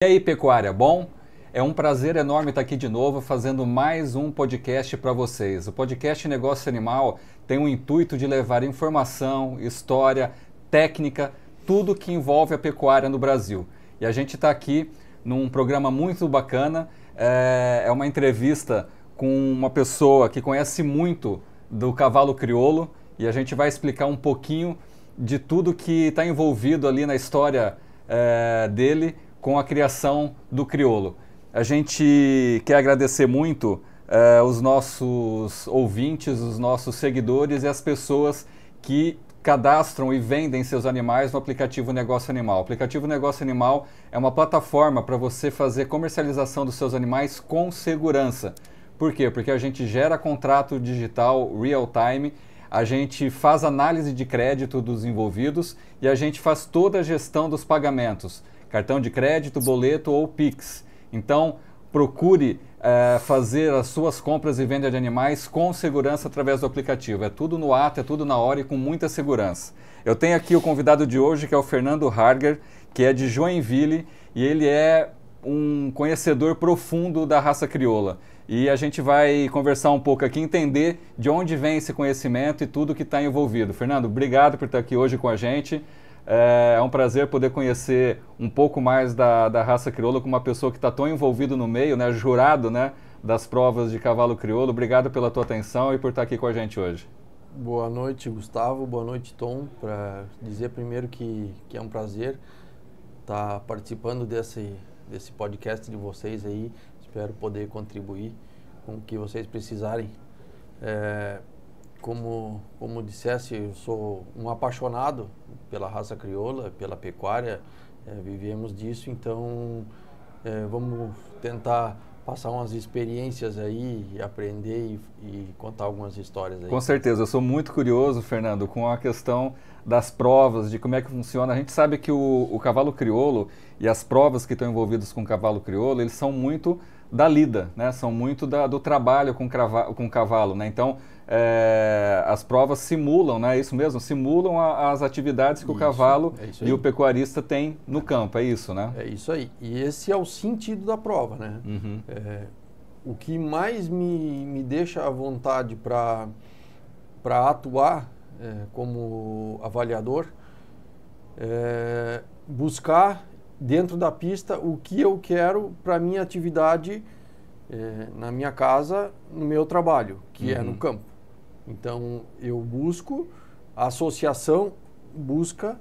E aí, pecuária, bom? É um prazer enorme estar aqui de novo fazendo mais um podcast para vocês. O podcast Negócio Animal tem o intuito de levar informação, história, técnica, tudo que envolve a pecuária no Brasil. E a gente está aqui num programa muito bacana, é uma entrevista com uma pessoa que conhece muito do cavalo crioulo e a gente vai explicar um pouquinho de tudo que está envolvido ali na história dele com a criação do crioulo. A gente quer agradecer muito os nossos ouvintes, os nossos seguidores e as pessoas que cadastram e vendem seus animais no aplicativo Negócio Animal. O aplicativo Negócio Animal é uma plataforma para você fazer comercialização dos seus animais com segurança. Por quê? Porque a gente gera contrato digital real time, a gente faz análise de crédito dos envolvidos e a gente faz toda a gestão dos pagamentos. Cartão de crédito, boleto ou Pix. Então, procure fazer as suas compras e venda de animais com segurança através do aplicativo. É tudo no ato, é tudo na hora e com muita segurança. Eu tenho aqui o convidado de hoje, que é o Fernando Harger, que é de Joinville, e ele é um conhecedor profundo da raça crioula. E a gente vai conversar um pouco aqui, entender de onde vem esse conhecimento e tudo que está envolvido. Fernando, obrigado por estar aqui hoje com a gente. É um prazer poder conhecer um pouco mais da raça crioula com uma pessoa que está tão envolvido no meio, né, jurado, né, das provas de cavalo crioulo. Obrigado pela tua atenção e por estar aqui com a gente hoje. Boa noite, Gustavo. Boa noite, Tom. Para dizer primeiro que é um prazer estar participando desse podcast de vocês aí. Espero poder contribuir com o que vocês precisarem. Como dissesse, eu sou um apaixonado pela raça crioula, pela pecuária, vivemos disso, então vamos tentar passar umas experiências aí, aprender e contar algumas histórias aí. Com certeza, eu sou muito curioso, Fernando, com a questão das provas, de como é que funciona. A gente sabe que o cavalo crioulo e as provas que estão envolvidas com o cavalo crioulo, eles são muito da lida, né? São muito do trabalho com o cavalo, né? Então, as provas simulam, né? Isso mesmo, simulam as atividades que o cavalo e o pecuarista têm no campo, é isso, né? É isso aí. E esse é o sentido da prova, né? Uhum. O que mais me deixa à vontade para atuar como avaliador é buscar dentro da pista o que eu quero para a minha atividade na minha casa, no meu trabalho, que é no campo. Então, eu busco, a associação busca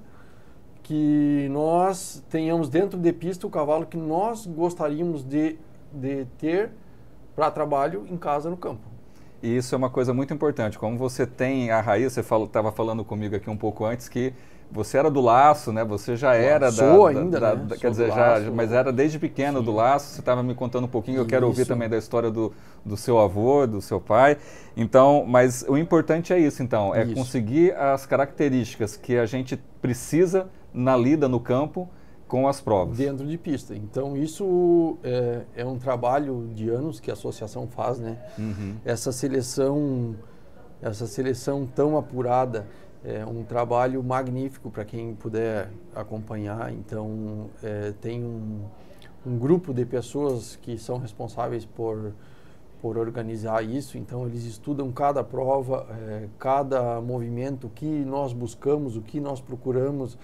que nós tenhamos dentro de pista o cavalo que nós gostaríamos de ter para trabalho em casa, no campo. E isso é uma coisa muito importante. Como você tem a raiz, você estava falando comigo aqui um pouco antes que você era do laço, né? Você já era quer dizer, mas era desde pequeno. Sim. Do laço. Você estava me contando um pouquinho. Eu quero ouvir também da história do seu avô, do seu pai. Então, mas o importante é isso. Então, é conseguir as características que a gente precisa na lida no campo com as provas. Dentro de pista. Então, isso é um trabalho de anos que a associação faz, né? Uhum. Essa seleção tão apurada é um trabalho magnífico para quem puder acompanhar. Então, tem um grupo de pessoas que são responsáveis por organizar isso. Então, eles estudam cada prova, cada movimento, o que nós buscamos, o que nós procuramos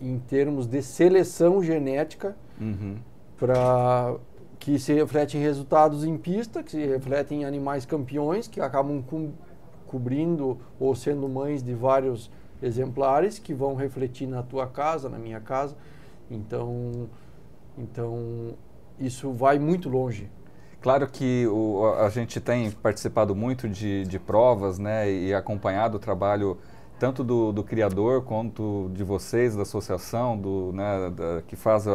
em termos de seleção genética, para que se reflete em resultados em pista, que se refletem em animais campeões, que acabam cobrindo ou sendo mães de vários exemplares, que vão refletir na tua casa, na minha casa. Então isso vai muito longe. Claro que a gente tem participado muito de provas, né, e acompanhado o trabalho tanto do criador quanto de vocês, da associação, que faz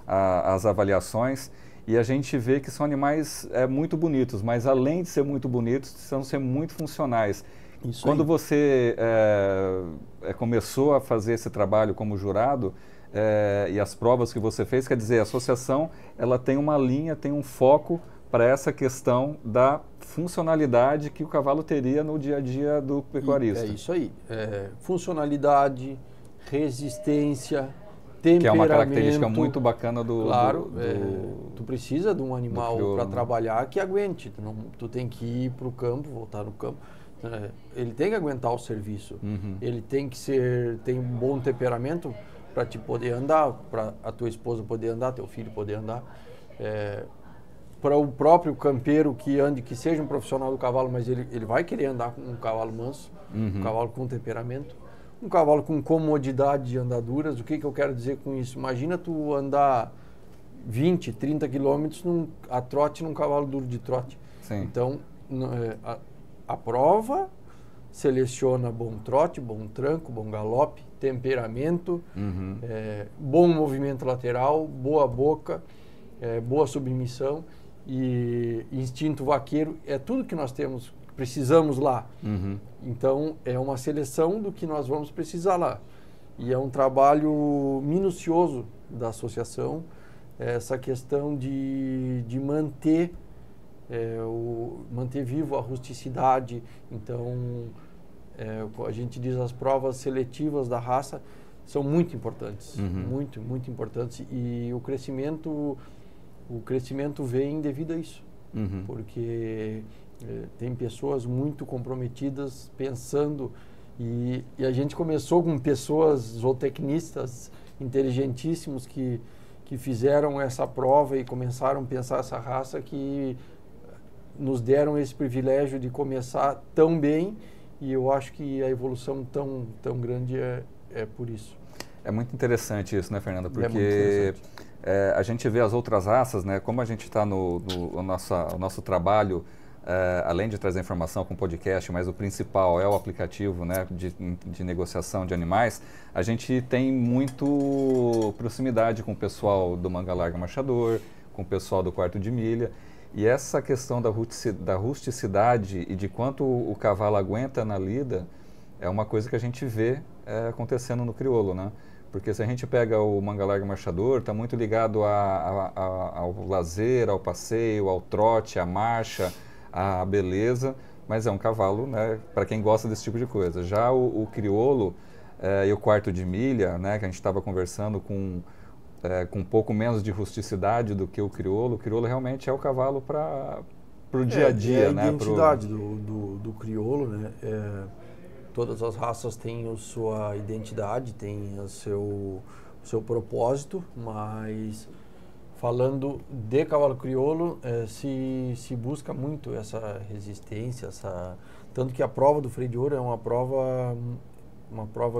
as avaliações, e a gente vê que são animais muito bonitos, mas além de ser muito bonitos, precisam ser muito funcionais. Isso Quando aí. você começou a fazer esse trabalho como jurado, e as provas que você fez, quer dizer, a associação ela tem uma linha, tem um foco para essa questão da funcionalidade que o cavalo teria no dia a dia do pecuarista. É isso aí. Funcionalidade, resistência, Que é uma característica muito bacana do... Claro, tu precisa de um animal para trabalhar que aguente. Tu tem que ir para o campo, voltar no campo. Ele tem que aguentar o serviço. Ele tem que tem um bom temperamento para te poder andar, para a tua esposa poder andar, teu filho poder andar. Para o próprio campeiro que seja um profissional do cavalo, mas ele vai querer andar com um cavalo manso, um cavalo com temperamento, um cavalo com comodidade de andaduras. O que eu quero dizer com isso? Imagina tu andar 20, 30 quilômetros a trote num cavalo duro de trote. Sim. Então, a prova seleciona bom trote, bom tranco, bom galope, temperamento, bom movimento lateral, boa boca, boa submissão e instinto vaqueiro. É tudo que nós precisamos lá. Então, é uma seleção do que nós vamos precisar lá. E é um trabalho minucioso da associação, essa questão de manter vivo a rusticidade. Então, a gente diz, as provas seletivas da raça são muito importantes, muito, muito importantes. E o crescimento vem devido a isso, porque tem pessoas muito comprometidas pensando, e a gente começou com pessoas zootecnistas inteligentíssimos que fizeram essa prova e começaram a pensar essa raça, que nos deram esse privilégio de começar tão bem, e eu acho que a evolução tão grande é por isso. É muito interessante isso, né, Fernando? Porque a gente vê as outras raças, né? Como a gente está no nosso trabalho, além de trazer informação com podcast, mas o principal é o aplicativo, né, de negociação de animais, a gente tem muito proximidade com o pessoal do Manga Larga Marchador, com o pessoal do Quarto de Milha. E essa questão da rusticidade e de quanto o cavalo aguenta na lida é uma coisa que a gente vê acontecendo no crioulo, né? Porque se a gente pega o Manga Larga Marchador, está muito ligado ao lazer, ao passeio, ao trote, à marcha, à beleza, mas é um cavalo, né, para quem gosta desse tipo de coisa. Já o crioulo e o Quarto de Milha, né, que a gente estava conversando com um pouco menos de rusticidade do que o crioulo realmente é o cavalo para o dia a dia, né? A identidade do crioulo, né? Todas as raças têm a sua identidade, têm o seu propósito, mas falando de cavalo crioulo, se busca muito essa resistência, tanto que a prova do freio de ouro é uma prova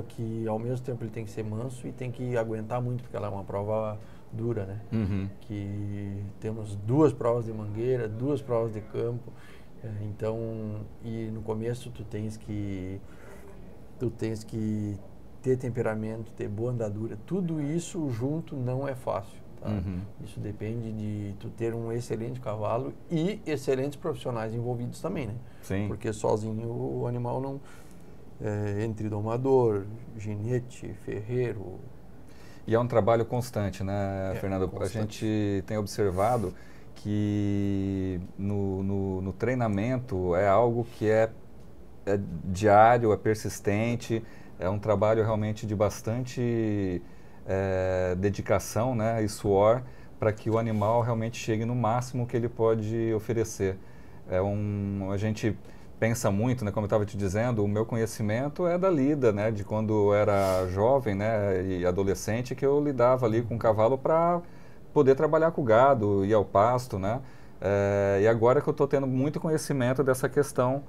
que ao mesmo tempo ele tem que ser manso e tem que aguentar muito, porque ela é uma prova dura, né? Que temos 2 provas de mangueira, 2 provas de campo, então, e no começo tu tens que ter temperamento, ter boa andadura. Tudo isso junto não é fácil, tá? Isso depende de tu ter um excelente cavalo e excelentes profissionais envolvidos também, né? Sim. Porque sozinho o animal não... entre domador, ginete, ferreiro. E é um trabalho constante, né, Fernando? Constante. A gente tem observado que no treinamento é algo que é diário, é persistente, é um trabalho realmente de bastante dedicação, né, e suor, para que o animal realmente chegue no máximo que ele pode oferecer. A gente pensa muito, né, como eu estava te dizendo, o meu conhecimento é da lida, né, de quando eu era jovem, né, e adolescente, que eu lidava ali com o cavalo para poder trabalhar com o gado, ir ao pasto, né, e agora que eu estou tendo muito conhecimento dessa questão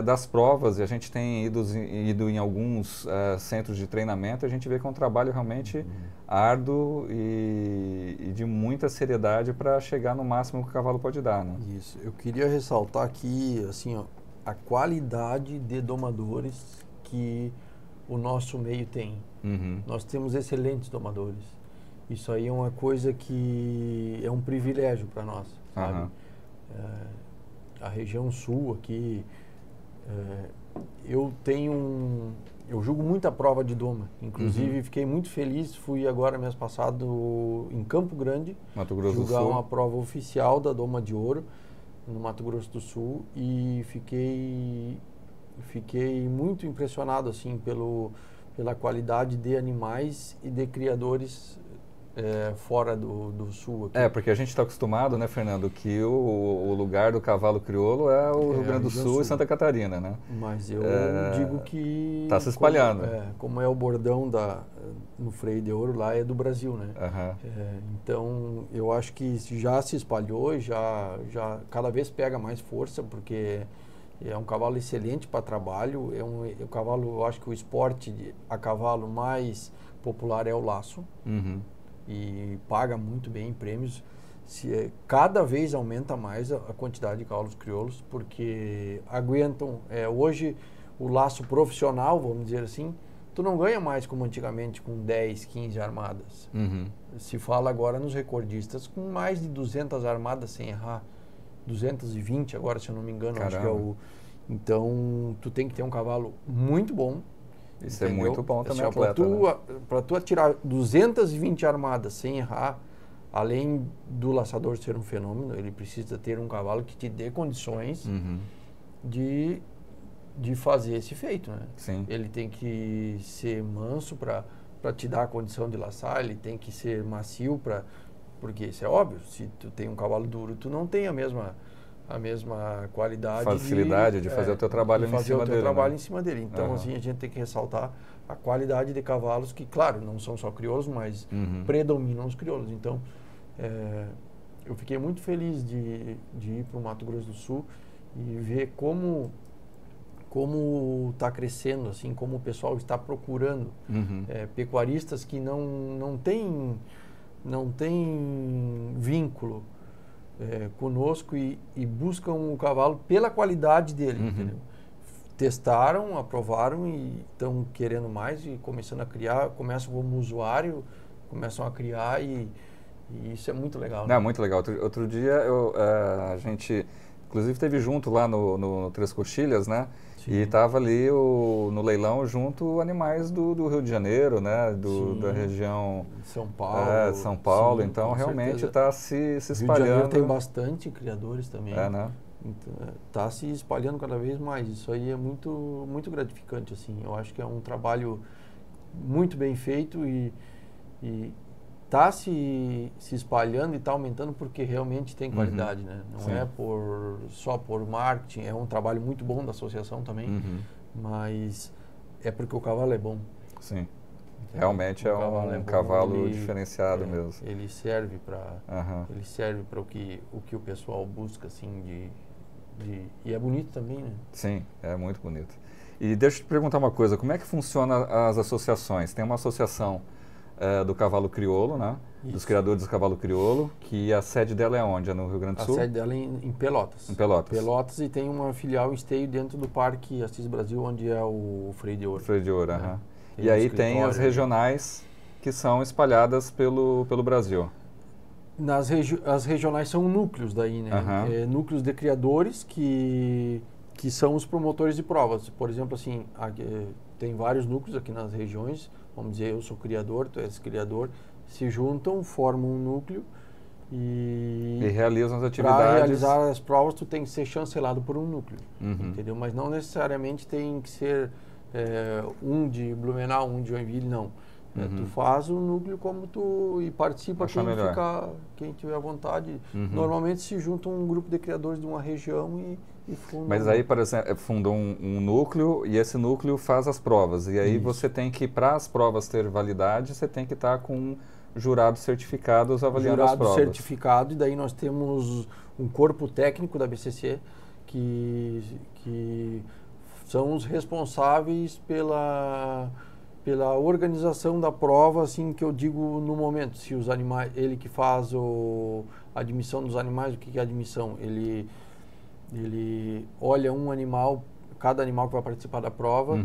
das provas, e a gente tem ido em alguns centros de treinamento, a gente vê que é um trabalho realmente árduo e de muita seriedade para chegar no máximo que o cavalo pode dar, né? Isso, eu queria ressaltar aqui, assim, ó, a qualidade de domadores que o nosso meio tem. Nós temos excelentes domadores. Isso aí é uma coisa que é um privilégio para nós, sabe? A região sul aqui, eu julgo muita prova de doma. Inclusive, fiquei muito feliz, fui agora mês passado em Campo Grande, Mato Grosso do julgar Sul, uma prova oficial da Doma de Ouro no Mato Grosso do Sul, e fiquei muito impressionado assim pela qualidade de animais e de criadores fora do sul. Aqui. Porque a gente está acostumado, né, Fernando, que o lugar do cavalo crioulo é o Rio Grande do Sul e Santa Catarina, né? Mas eu digo que... Está se espalhando. Como é o bordão no freio de ouro, lá é do Brasil, né? Então, eu acho que já se espalhou, já cada vez pega mais força, porque é um cavalo excelente para trabalho, o cavalo, eu acho que o esporte a cavalo mais popular é o laço. E paga muito bem em prêmios. Cada vez aumenta mais a quantidade de cavalos crioulos, porque aguentam. Hoje, o laço profissional, vamos dizer assim, tu não ganha mais como antigamente com 10, 15 armadas. Se fala agora nos recordistas com mais de 200 armadas sem errar. 220 agora, se eu não me engano. Acho que é o... Então, tu tem que ter um cavalo muito bom. Isso é muito bom também, assim, atleta, para tu atirar 220 armadas sem errar, além do laçador ser um fenômeno, ele precisa ter um cavalo que te dê condições de fazer esse feito, né? Sim. Ele tem que ser manso para te dar a condição de laçar, ele tem que ser macio porque isso é óbvio, se tu tem um cavalo duro, tu não tem a mesma qualidade, facilidade de fazer o teu trabalho em cima dele. Então, assim, a gente tem que ressaltar a qualidade de cavalos que, claro, não são só crioulos, mas predominam os crioulos. Então, eu fiquei muito feliz de ir para o Mato Grosso do Sul e ver como está crescendo, assim, como o pessoal está procurando pecuaristas que não têm vínculo conosco e buscam o cavalo pela qualidade dele, entendeu? Testaram, aprovaram e estão querendo mais e começando a criar, começam como usuário, começam a criar e isso é muito legal. Né? Muito legal. Outro dia a gente, inclusive, esteve junto lá no Três Coxilhas, né? Sim. E estava ali no leilão junto animais do Rio de Janeiro, né? Da região... São Paulo. São Paulo. Sim, então, realmente está se espalhando. Rio de Janeiro tem bastante criadores também. Né? Está se espalhando cada vez mais. Isso aí é muito, muito gratificante, assim. Eu acho que é um trabalho muito bem feito e está se espalhando e está aumentando porque realmente tem qualidade, né? Não Sim. é só por marketing, é um trabalho muito bom da associação também, mas é porque o cavalo é bom. Sim. Realmente é um cavalo diferenciado mesmo. Ele serve para o que o pessoal busca, assim, e é bonito também, né? Sim, é muito bonito. E deixa eu te perguntar uma coisa, como é que funciona as associações? Tem uma associação do cavalo crioulo, né? Isso. Dos criadores do cavalo crioulo, que a sede dela é onde? É no Rio Grande do Sul? A sede dela é em Pelotas. Em Pelotas. Pelotas, e tem uma filial em Esteio dentro do Parque Assis Brasil, onde é o Freio de Ouro. Freio de Ouro, E aí tem as regionais que são espalhadas pelo Brasil. As regionais são núcleos daí, né? Núcleos de criadores que são os promotores de provas. Por exemplo, assim, tem vários núcleos aqui nas regiões. Vamos dizer, eu sou criador, tu és criador. Se juntam, formam um núcleo e realizam as atividades. Para realizar as provas, tu tem que ser chancelado por um núcleo, entendeu? Mas não necessariamente tem que ser um de Blumenau, um de Joinville, não. Tu faz o núcleo como e participa quem tiver vontade. Normalmente se junta um grupo de criadores de uma região e fundam. Mas aí, por exemplo, fundam um núcleo e esse núcleo faz as provas. E aí você tem que, para as provas ter validade, você tem que estar com jurados certificados avaliando as provas. Jurado certificado, e daí nós temos um corpo técnico da BCC que são os responsáveis pela organização da prova, assim, que eu digo no momento. Se os animais, ele que faz a admissão dos animais, o que é admissão? Ele olha um animal, cada animal que vai participar da prova,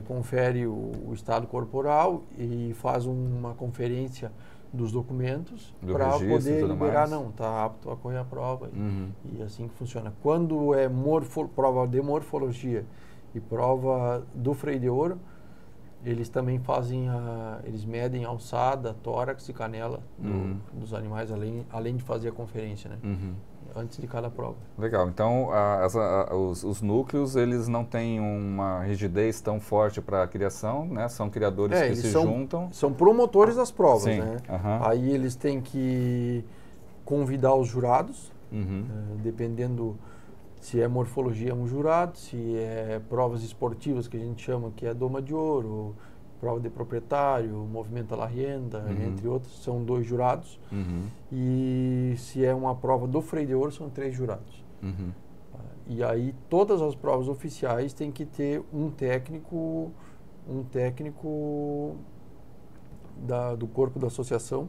confere o estado corporal e faz uma conferência dos documentos para poder liberar, não, está apto a correr a prova. E assim que funciona. Quando é prova de morfologia e prova do freio de ouro, eles também eles medem a alçada, tórax e canela dos animais, além de fazer a conferência, né? antes de cada prova. Legal. Então, os núcleos, eles não têm uma rigidez tão forte para a criação, né? São criadores que se juntam. São promotores das provas, Sim. né? Uhum. Aí eles têm que convidar os jurados, uhum. Dependendo se é morfologia, é um jurado, se é provas esportivas, que a gente chama, que é doma de ouro, prova de proprietário, movimento à renda, entre outros, são 2 jurados. E se é uma prova do freio de ouro, são 3 jurados. E aí todas as provas oficiais têm que ter um técnico do corpo da associação,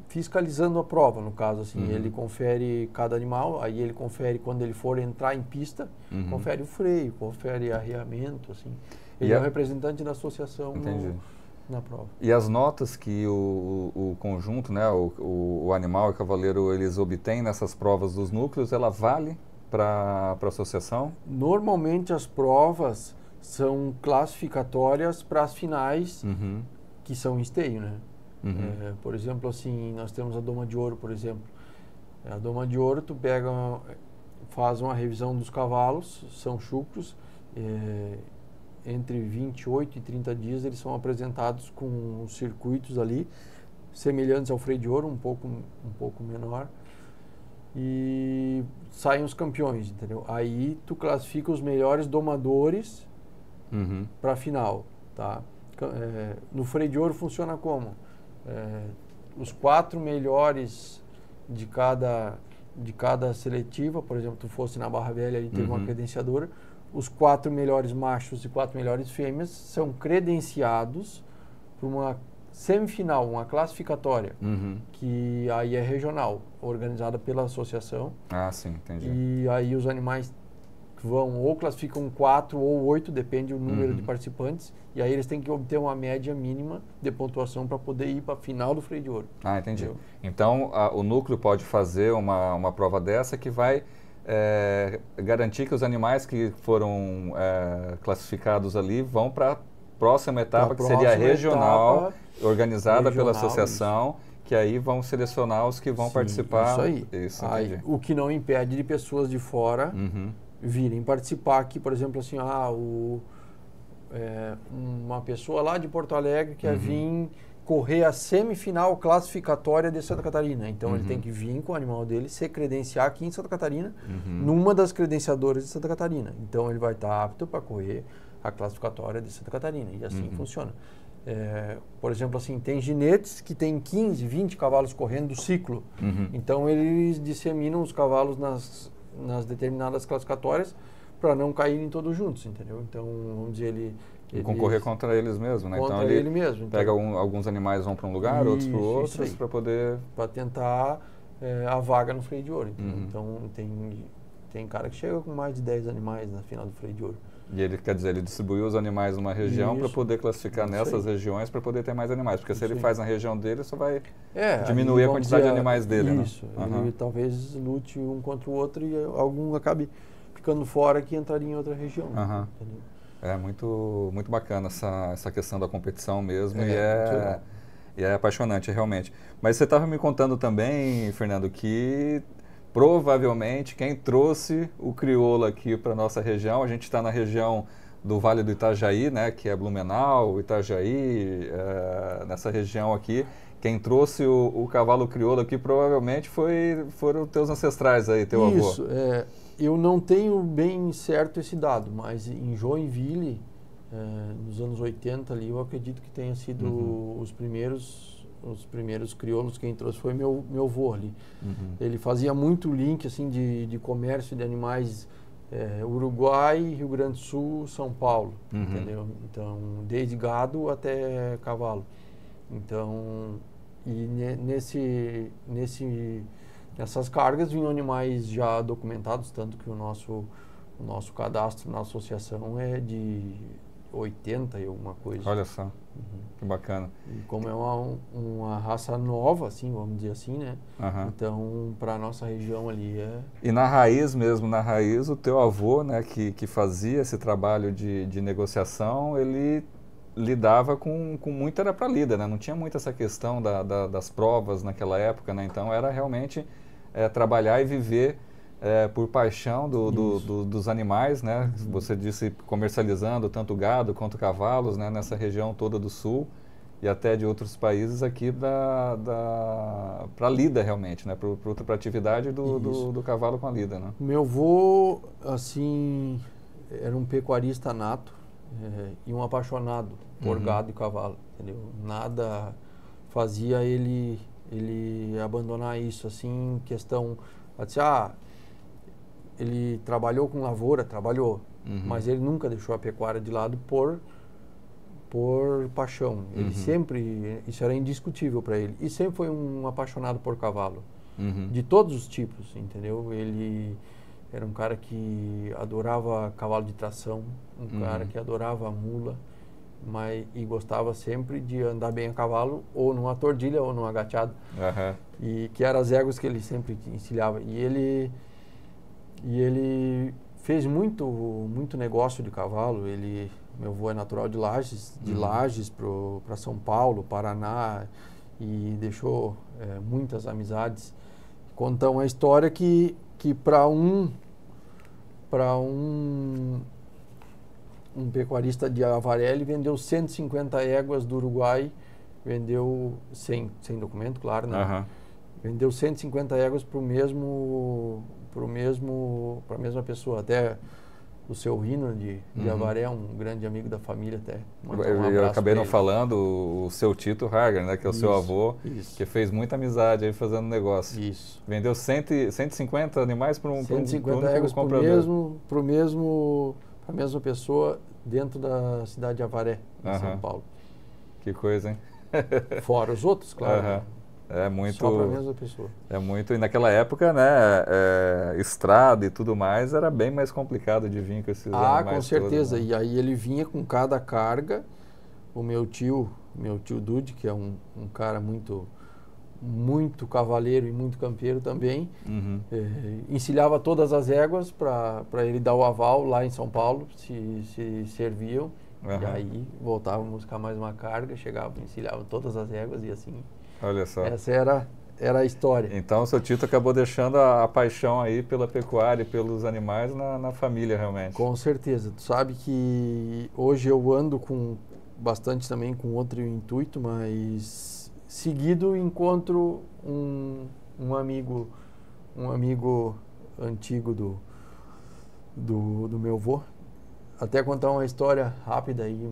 fiscalizando a prova, no caso, assim, ele confere cada animal, aí ele confere quando ele for entrar em pista, confere o freio, confere arreamento, assim. Ele é o representante da associação na prova. E as notas que o conjunto, né, o animal e o cavaleiro, eles obtêm nessas provas dos núcleos, ela vale para a associação? Normalmente as provas são classificatórias para as finais, que são em esteio, né? Por exemplo, assim, nós temos a doma de ouro, por exemplo. A doma de ouro, tu faz uma revisão dos cavalos, são chucros, entre 28 e 30 dias eles são apresentados com circuitos ali, semelhantes ao freio de ouro, um pouco menor, e saem os campeões, entendeu? Aí tu classifica os melhores domadores para a final, tá? No freio de ouro funciona como? Os 4 melhores de cada seletiva, por exemplo, tu fosse na Barra Velha e teve uma credenciadora, os 4 melhores machos e 4 melhores fêmeas são credenciados para uma semifinal, uma classificatória, que aí é regional, organizada pela associação. Ah, sim, entendi. E aí os animais vão ou classificam 4 ou 8, depende do número de participantes, e aí eles têm que obter uma média mínima de pontuação para poder ir para a final do freio de ouro. Ah, entendi. Entendeu? Então, o núcleo pode fazer uma prova dessa que vai garantir que os animais que foram regionados ali vão para a próxima etapa, que seria a regional, organizada pela associação, que aí vão selecionar os que vão participar. Isso aí. Aí, o que não impede de pessoas de fora virem participar aqui, por exemplo, assim, uma pessoa lá de Porto Alegre quer vir correr a semifinal classificatória de Santa Catarina. Então ele tem que vir com o animal dele, se credenciar aqui em Santa Catarina, numa das credenciadoras de Santa Catarina. Então ele vai estar apto para correr a classificatória de Santa Catarina. E assim funciona. Por exemplo, assim, tem ginetes que tem 15, 20 cavalos correndo do ciclo. Então eles disseminam os cavalos nas determinadas classificatórias para não caírem todos juntos, entendeu? Então, vamos dizer, ele concorrer contra eles mesmo, né? Contra então ele mesmo. Pega alguns animais vão para um lugar, outros para outros, para poder... Para tentar a vaga no freio de ouro. Então, tem cara que chega com mais de 10 animais na final do freio de ouro. E ele, quer dizer, ele distribuiu os animais numa região para poder classificar nessas regiões para poder ter mais animais. Porque se ele faz na região dele, só vai diminuir a quantidade de animais dele, isso, né? Ele talvez lute um contra o outro e algum acabe ficando fora que entraria em outra região. É muito bacana essa questão da competição mesmo e é apaixonante realmente. Mas você estava me contando também, Fernando, que provavelmente quem trouxe o crioulo aqui para nossa região, a gente está na região do Vale do Itajaí, né, que é Blumenau, Itajaí, nessa região aqui, quem trouxe o cavalo crioulo aqui provavelmente foram teus ancestrais aí, teu avô. Isso, eu não tenho bem certo esse dado, mas em Joinville, nos anos 80 ali, eu acredito que tenha sido os primeiros crioulos. Quem trouxe foi meu avô ali. Ele fazia muito link assim de comércio de animais, Uruguai, Rio Grande do Sul, São Paulo, entendeu? Então, desde gado até cavalo. Então, e nessas cargas vinham animais já documentados, tanto que o nosso cadastro na associação é de 80 e alguma coisa. Olha só, que bacana. E como é uma raça nova, assim, vamos dizer assim, né? Então, para a nossa região ali E na raiz mesmo, o teu avô, né, que fazia esse trabalho de negociação, ele lidava com muito, era para lida, né? Não tinha muito essa questão das provas naquela época, né? Então era realmente trabalhar e viver por paixão dos animais, né? Uhum. Você disse comercializando tanto gado quanto cavalos, né? Nessa região toda do sul e até de outros países aqui para lida realmente, né? Para a atividade do cavalo com a lida, né? Meu avô, assim, era um pecuarista nato e um apaixonado por gado e cavalo, entendeu? Nada fazia ele abandonar isso, assim, questão, assim, ele trabalhou com lavoura, mas ele nunca deixou a pecuária de lado por paixão. Ele sempre, isso era indiscutível para ele, e sempre foi um apaixonado por cavalo, de todos os tipos, entendeu? Ele era um cara que adorava cavalo de tração, um cara que adorava mula, e gostava sempre de andar bem a cavalo, ou numa tordilha ou numa gateada, e que eram as éguas que ele sempre encilhava. E ele fez muito negócio de cavalo. Meu avô é natural de Lages, para São Paulo, Paraná, e deixou muitas amizades. Conta uma história que para um pecuarista de Avaré, ele vendeu 150 éguas do Uruguai, vendeu sem documento, claro, né? Vendeu 150 éguas para a mesma pessoa. Até o seu Rino de Avaré, um grande amigo da família, até. Eu acabei não falando o seu Tito Harger, né, que é o seu avô, que fez muita amizade aí fazendo negócio. Isso. Vendeu 150 animais para um 150 éguas para a mesma pessoa dentro da cidade de Avaré, em São Paulo. Que coisa, hein? Fora os outros, claro. É muito, só para a mesma pessoa. É muito, e naquela época, né, estrada e tudo mais, era bem mais complicado de vir com esses animais com certeza. Todos, né? E aí ele vinha com cada carga. O meu tio Dude, que é um cara muito cavaleiro e muito campeiro também, encilhava todas as éguas para ele dar o aval lá em São Paulo, se serviam. E aí voltavam a buscar mais uma carga, chegavam, encilhavam todas as éguas e assim. Olha só. Essa era a história. Então o seu Tito acabou deixando a paixão aí pela pecuária e pelos animais na família, realmente. Com certeza. Tu sabe que hoje eu ando bastante também com outro intuito, mas seguido encontro um amigo antigo do meu avô. Até contar uma história rápida aí.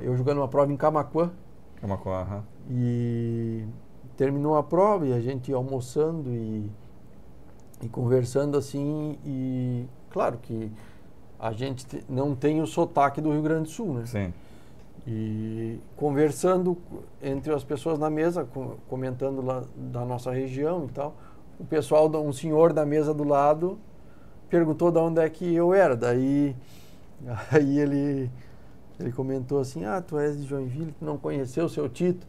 Eu jogando uma prova em Camaquã. E terminou a prova e a gente almoçando e conversando assim, e claro que a gente não tem o sotaque do Rio Grande do Sul, né? Sim. E conversando entre as pessoas na mesa, comentando lá da nossa região e tal, um senhor da mesa do lado perguntou de onde é que eu era. Daí ele comentou assim: tu és de Joinville, tu não conheceu o seu Tito?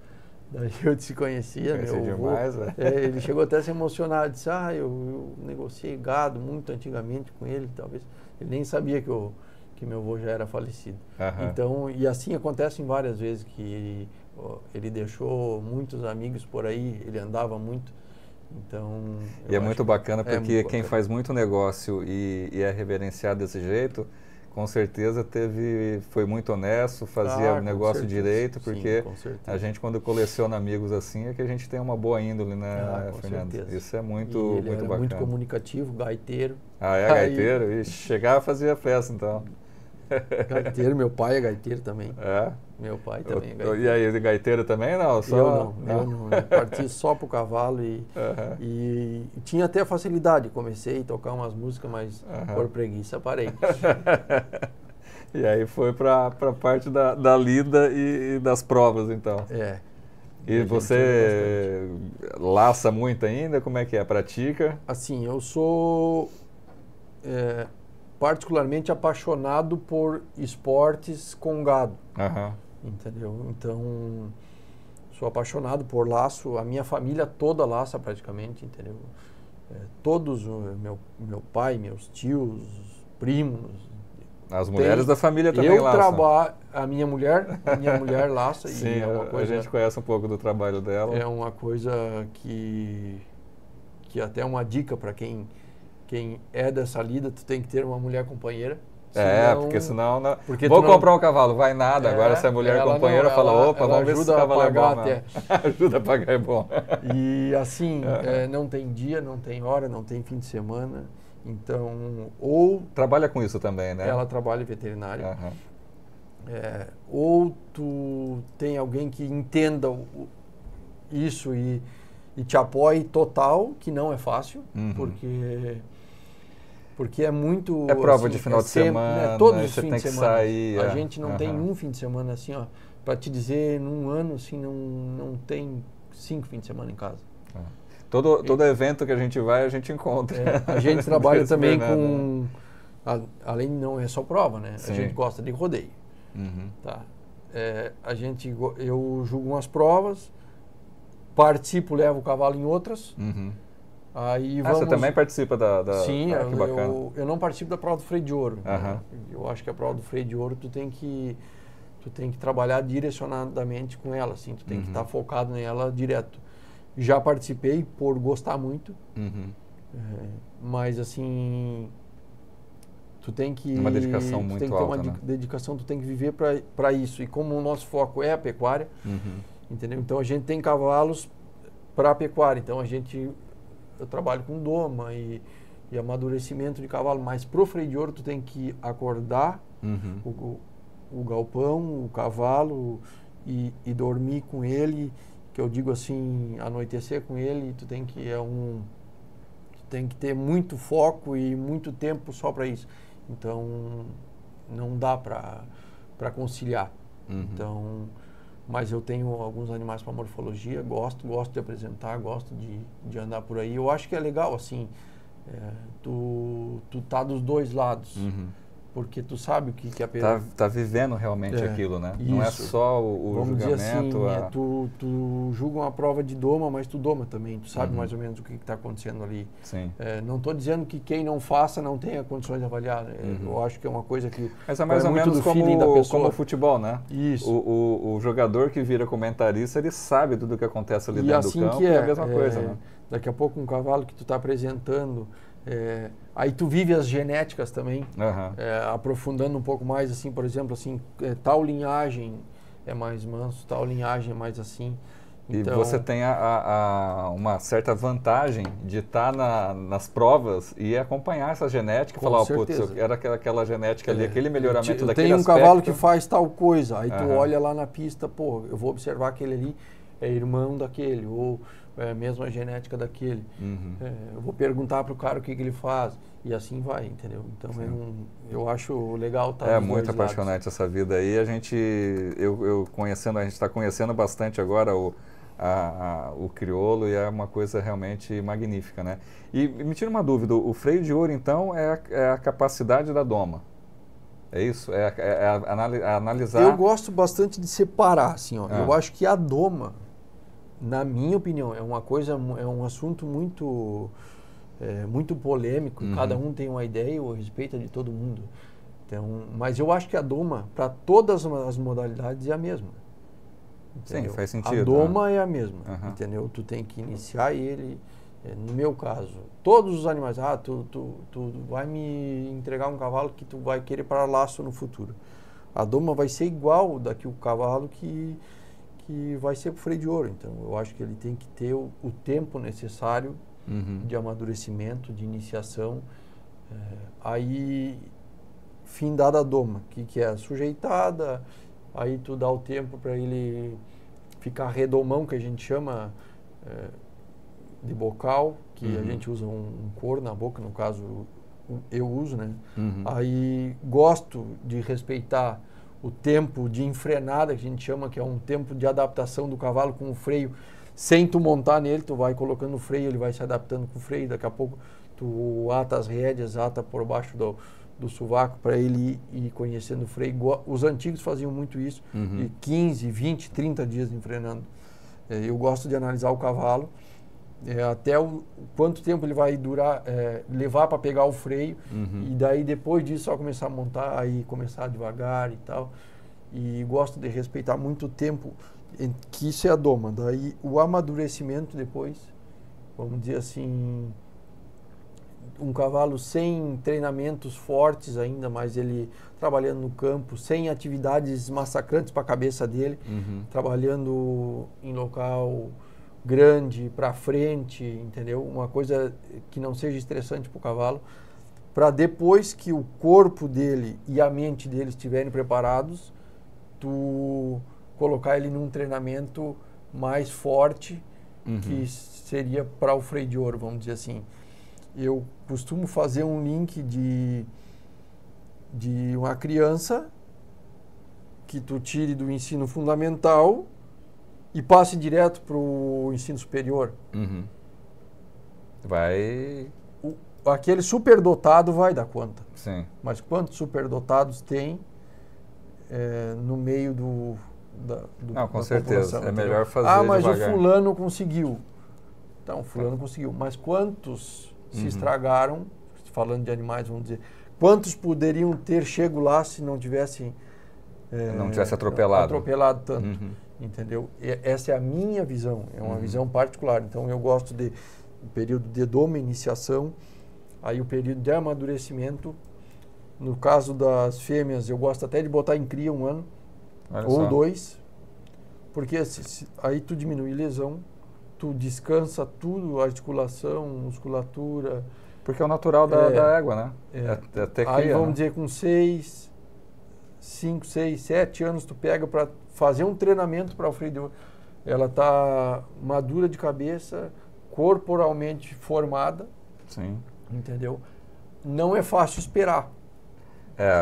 Daí eu disse: conhecia, meu avô. Demais, né? Ele chegou até a se emocionar, disse: eu negociei gado muito antigamente com ele, talvez. Ele nem sabia que meu avô já era falecido. Então, e assim acontece várias vezes, que ele deixou muitos amigos por aí, ele andava muito. Então, e é muito bacana, porque quem faz muito negócio e é reverenciado desse jeito, com certeza foi muito honesto, fazia o negócio direito, porque a gente, quando coleciona amigos assim, é que a gente tem uma boa índole, né, Fernando? Isso é muito bacana. Muito comunicativo, gaiteiro. Gaiteiro? Ixi, chegava e fazia festa, então. Gaiteiro, meu pai é gaiteiro também. É? Meu pai também é gaiteiro. E aí, gaiteiro também, não? Eu não. Eu parti só pro cavalo e tinha até facilidade. Comecei a tocar umas músicas, mas por preguiça parei. E aí foi para a parte da lida e das provas, então. E você laça muito ainda? Como é que é? Pratica? Assim, eu sou particularmente apaixonado por esportes com gado. Entendeu? Então, sou apaixonado por laço. A minha família toda laça praticamente, entendeu? Todos, meu pai, meus tios, primos, As mulheres da família também laçam. A minha mulher laça. Sim, e é uma coisa, a gente conhece um pouco do trabalho dela. É uma coisa que até é uma dica para quem é dessa lida, tu tem que ter uma mulher companheira. Porque senão... Vou comprar um cavalo, vai nada. Agora se a mulher companheira fala, opa, vamos ver se esse cavalo é bom. Ajuda a pagar, é bom. E assim, não tem dia, não tem hora, não tem fim de semana. Então, ou... Trabalha com isso também, né? Ela trabalha em veterinária. Ou tu tem alguém que entenda isso e te apoie total, que não é fácil, porque é muito... É prova assim, de final de semana, todos os fins de semana. Sair, a gente não tem um fim de semana assim, ó, para te dizer, num ano assim, não tem 5 fins de semana em casa. Todo evento que a gente vai, a gente encontra. A gente trabalha também com... Além de não é só prova, né? Sim. A gente gosta de rodeio. Tá? Eu julgo umas provas, participo, levo o cavalo em outras. Aí você também participa da... Sim, eu não participo da prova do freio de ouro. Né? Eu acho que a prova do freio de ouro tu tem que trabalhar direcionadamente com ela, assim, tu tem que estar focado nela direto. Já participei por gostar muito, mas assim, tu tem que... Uma dedicação muito alta, uma dedicação, tu tem que viver para isso. E como o nosso foco é a pecuária, entendeu? Então a gente tem cavalos para a pecuária, então eu trabalho com doma e amadurecimento de cavalo, mas pro freio de ouro tu tem que acordar o galpão, o cavalo e dormir com ele, que eu digo assim, anoitecer com ele, tu tem que ter muito foco e muito tempo só para isso. Então não dá para conciliar. Então, mas eu tenho alguns animais para morfologia, gosto de apresentar, gosto de andar por aí. Eu acho que é legal, assim, tu tá dos dois lados, porque tu sabe o que é a tá vivendo realmente aquilo, né? Isso. Não é só o Vamos julgamento. Dizer assim, tu julga uma prova de doma, mas tu doma também, tu sabe mais ou menos o que está acontecendo ali. Sim. Não estou dizendo que quem não faça não tenha condições de avaliar. Eu acho que é uma coisa que... Mas é mais ou menos como o futebol, né? Isso. O jogador que vira comentarista, ele sabe tudo o que acontece ali dentro do campo, é a mesma coisa, né? Daqui a pouco um cavalo que tu está apresentando... aí tu vive as genéticas também, aprofundando um pouco mais, assim, por exemplo, assim, tal linhagem é mais manso, tal linhagem é mais assim. Então, e você tem uma certa vantagem de estar nas provas e acompanhar essa genética e falar, putz, eu quero aquela genética ali, aquele melhoramento daquele aspecto. Tem um cavalo que faz tal coisa, aí tu olha lá na pista, pô, eu vou observar aquele ali, é irmão daquele, ou é a mesma genética daquele. Eu vou perguntar para o cara o que ele faz. E assim vai, entendeu? Então eu acho legal estar É muito apaixonante essa vida aí. A gente está conhecendo bastante agora o crioulo e é uma coisa realmente magnífica, né? E me tira uma dúvida, o freio de ouro, então, é a capacidade da doma. É isso? É analisar... Eu gosto bastante de separar, assim, ó. Eu acho que a doma, na minha opinião, é um assunto muito polêmico. Cada um tem uma ideia e o respeito é de todo mundo. Então, mas eu acho que a doma, para todas as modalidades, é a mesma. Entendeu? Sim, faz sentido. A doma é a mesma, entendeu? Tu tem que iniciar ele. No meu caso, todos os animais, tu vai me entregar um cavalo que tu vai querer para laço no futuro. A doma vai ser igual daqui o cavalo que vai ser pro freio de ouro. Então, eu acho que ele tem que ter o tempo necessário de amadurecimento, de iniciação. Aí, findada a doma, que é a sujeitada, aí tu dá o tempo para ele ficar redomão, que a gente chama de bocal, que a gente usa um couro na boca, no caso eu uso, né? Aí gosto de respeitar o tempo de enfrenada, que a gente chama, que é um tempo de adaptação do cavalo com o freio. Sem tu montar nele, tu vai colocando o freio, ele vai se adaptando com o freio, daqui a pouco tu ata as rédeas, ata por baixo do sovaco para ele ir conhecendo o freio. Os antigos faziam muito isso, de 15, 20, 30 dias enfrenando. Eu gosto de analisar o cavalo até quanto tempo ele vai durar, levar para pegar o freio, e daí depois disso só começar a montar, aí começar devagar e tal. E gosto de respeitar muito o tempo, que isso é a doma. Daí o amadurecimento depois, vamos dizer assim, um cavalo sem treinamentos fortes ainda, mas ele trabalhando no campo, sem atividades massacrantes para a cabeça dele, trabalhando em local grande, para frente, entendeu? Uma coisa que não seja estressante para o cavalo, para depois que o corpo dele e a mente dele estiverem preparados, tu colocar ele num treinamento mais forte, que seria para o freio de ouro, vamos dizer assim. Eu costumo fazer um link de uma criança que tu tire do ensino fundamental e passe direto para o ensino superior. Aquele superdotado vai dar conta. Sim. Mas quantos superdotados tem no meio Não, com certeza. É melhor fazer mas devagar. o fulano conseguiu. Então, o fulano conseguiu. Mas quantos se estragaram, falando de animais, vamos dizer, quantos poderiam ter chego lá se não tivessem atropelado tanto, entendeu? Essa é a minha visão, é uma visão particular. Então, eu gosto de período de doma, iniciação, aí o período de amadurecimento. No caso das fêmeas, eu gosto até de botar em cria 1 ano, ou 2, porque aí tu diminui lesão, tu descansa tudo, articulação, musculatura. Porque é o natural da égua, né? Até cria, aí vamos dizer, com 5, 6, 7 anos, tu pega para fazer um treinamento para o freio de ouro. Ela está madura de cabeça, corporalmente formada. Sim. Entendeu? Não é fácil esperar.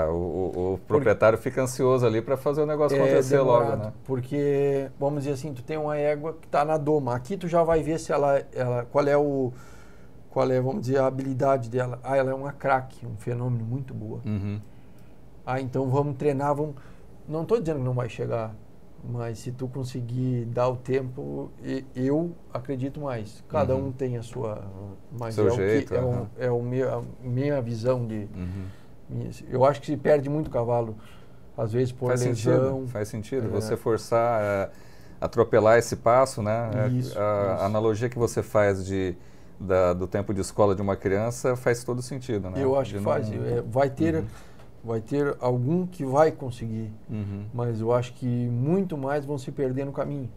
O proprietário fica ansioso ali para fazer o negócio acontecer logo, né? Porque, vamos dizer assim, tu tem uma égua que está na doma. Aqui tu já vai ver se ela qual é, vamos dizer, a habilidade dela. Ela é uma craque, um fenômeno muito boa. Então vamos treinar, não estou dizendo que não vai chegar, mas se tu conseguir dar o tempo, eu acredito mais. Cada um tem a sua... Mas seu jeito. A minha visão de... Eu acho que se perde muito cavalo, às vezes por lesão. Faz sentido. Você forçar, atropelar esse passo, né? A analogia que você faz do tempo de escola de uma criança faz todo sentido, né? Eu acho que faz. Vai ter algum que vai conseguir, mas eu acho que muito mais vão se perder no caminho.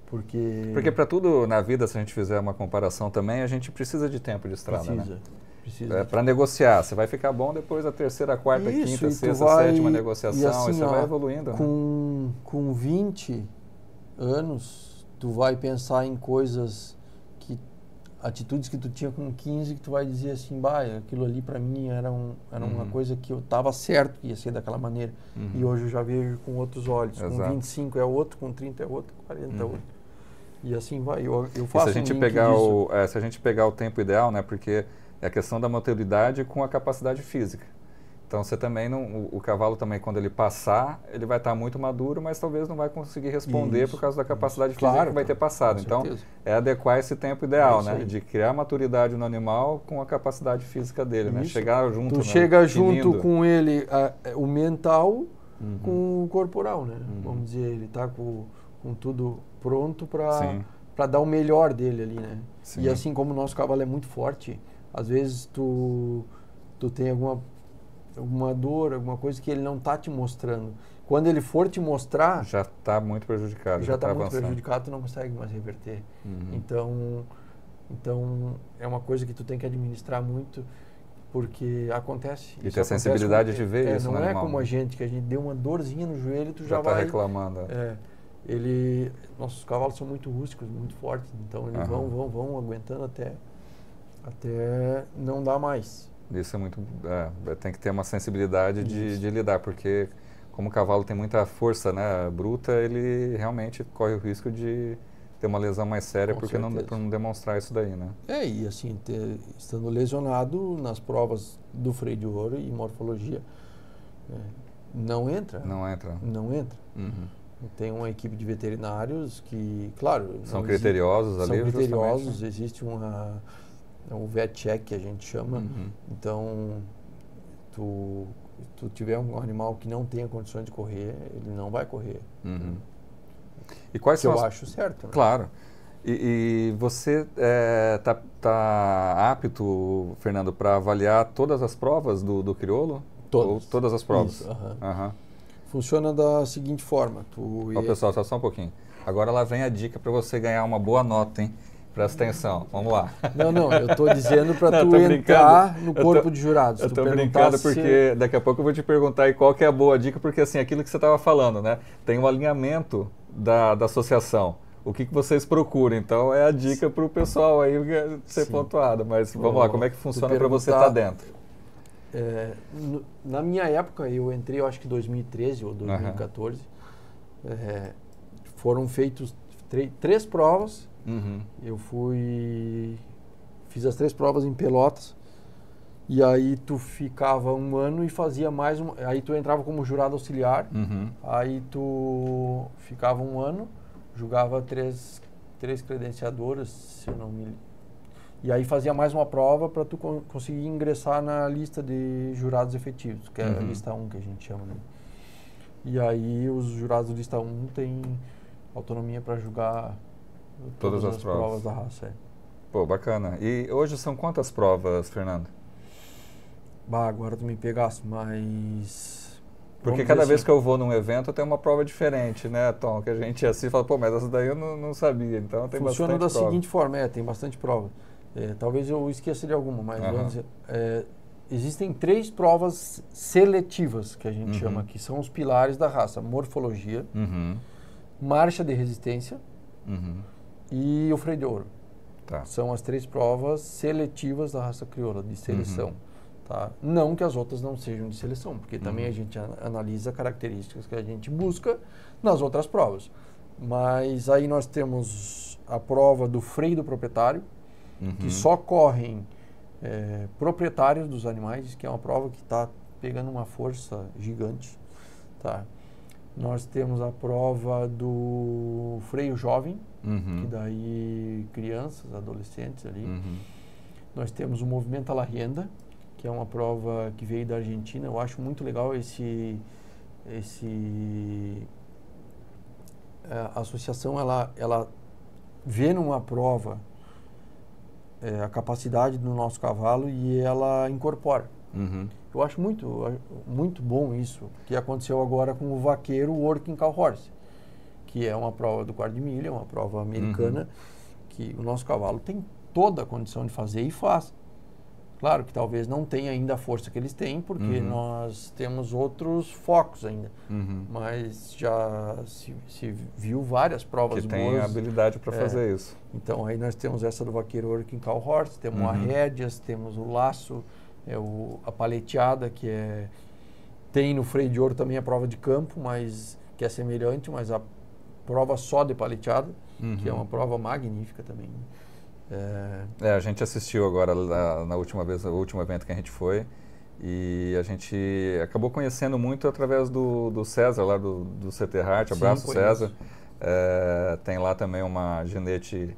Porque para tudo na vida, se a gente fizer uma comparação também, a gente precisa de tempo de estrada, né? Para negociar, você vai ficar bom depois da terceira, quarta, quinta, sexta, sétima negociação, assim, e você vai evoluindo. Né? Com 20 anos, tu vai pensar em atitudes que tu tinha com 15, que tu vai dizer assim, aquilo ali para mim era uma coisa que eu estava certo que ia ser daquela maneira. E hoje eu já vejo com outros olhos. Exato. Com 25 é outro, com 30 é outro, com 40 é outro. E assim vai. Eu faço se a gente pegar o tempo ideal, né? Porque é a questão da maturidade com a capacidade física. Então você também o cavalo também, quando ele passar, ele vai estar muito maduro, mas talvez não vai conseguir responder por causa da capacidade física que vai ter passado. Então é adequar esse tempo ideal, né? De criar maturidade no animal com a capacidade física dele, né? Chegar junto. Tu chega junto com ele o mental com o corporal, né? Vamos dizer, ele está com tudo pronto para dar o melhor dele ali, né? Sim. E assim como o nosso cavalo é muito forte, às vezes tu tem alguma dor, alguma coisa que ele não está te mostrando. Quando ele for te mostrar... Já está muito prejudicado. Já está muito prejudicado, tu não consegue mais reverter. Então, é uma coisa que tu tem que administrar muito, porque acontece. E ter a sensibilidade de ver isso no animal. Não é como a gente, que a gente deu uma dorzinha no joelho e tu já vai... vai... reclamando. Nossos cavalos são muito rústicos, muito fortes, então eles vão aguentando até não dar mais. Isso é muito... tem que ter uma sensibilidade de lidar, porque como o cavalo tem muita força, né, bruta, ele realmente corre o risco de ter uma lesão mais séria por não demonstrar isso daí, né? E assim, estando lesionado nas provas do freio de ouro e morfologia, não entra. Não entra. Não entra. Tem uma equipe de veterinários que, claro... São criteriosos ali, são criteriosos, justamente. existe um vet check que a gente chama. Então, tu tiver um animal que não tenha condições de correr, ele não vai correr. E quais que são eu acho certo. Né? Claro. E você tá apto, Fernando, para avaliar todas as provas do crioulo? Ou todas as provas? Isso, Funciona da seguinte forma. Pessoal, só um pouquinho. Agora lá vem a dica para você ganhar uma boa nota, hein? Presta atenção, vamos lá. Não, eu estou dizendo para tu entrar no corpo de jurados. Eu estou brincando porque daqui a pouco eu vou te perguntar aí qual que é a boa dica, porque assim, aquilo que você estava falando, né? Tem um alinhamento da associação. O que vocês procuram? Então é a dica para o pessoal aí ser pontuado. Mas vamos lá, como é que funciona para você estar dentro? Na minha época, eu entrei, eu acho que 2013 ou 2014, foram feitos 3 provas. Eu fiz as 3 provas em Pelotas, e aí tu ficava 1 ano e fazia mais aí tu entrava como jurado auxiliar, aí tu ficava 1 ano, julgava 3 credenciadoras, se eu não me... E aí fazia mais uma prova para tu conseguir ingressar na lista de jurados efetivos, que é a lista 1 que a gente chama, né? E aí os jurados da lista 1 têm autonomia para julgar todas as provas da raça. Pô, bacana. E hoje são quantas provas, Fernando? Agora tu me pegaste, mas... Porque cada vez que eu vou num evento tem uma prova diferente, né, Tom? Que a gente assim fala, pô, mas essa daí eu não sabia, então tem bastante prova. Funciona da seguinte forma, tem bastante prova. Talvez eu esqueça de alguma, mas vamos dizer, existem 3 provas seletivas, que a gente chama, que são os pilares da raça. Morfologia, marcha de resistência e o freio de ouro. Tá. São as 3 provas seletivas da raça crioula, de seleção. Tá? Não que as outras não sejam de seleção, porque também a gente analisa características que a gente busca nas outras provas. Mas aí nós temos a prova do freio do proprietário, que só correm proprietários dos animais, que é uma prova que está pegando uma força gigante. Tá? Nós temos a prova do freio jovem, que daí crianças, adolescentes ali. Nós temos o movimento à la rienda, que é uma prova que veio da Argentina. Eu acho muito legal a associação, ela vê numa prova a capacidade do nosso cavalo e ela incorpora. Eu acho muito bom isso, que aconteceu agora com o vaqueiro Working Cow Horse, que é uma prova do quarto de milha, uma prova americana, que o nosso cavalo tem toda a condição de fazer e faz. Claro que talvez não tenha ainda a força que eles têm, porque nós temos outros focos ainda. Mas já se viu várias provas que boas. Que tem habilidade para fazer isso. Então aí nós temos essa do vaqueiro Working Cow Horse, temos a rédeas, temos o laço, a paleteada, que tem no freio de ouro também a prova de campo, mas que é semelhante, mas a prova só de paleteada, que é uma prova magnífica também. A gente assistiu agora na última vez, o último evento que a gente foi, e a gente acabou conhecendo muito através do César, lá do CT Heart. Abraço, César. Tem lá também uma ginete...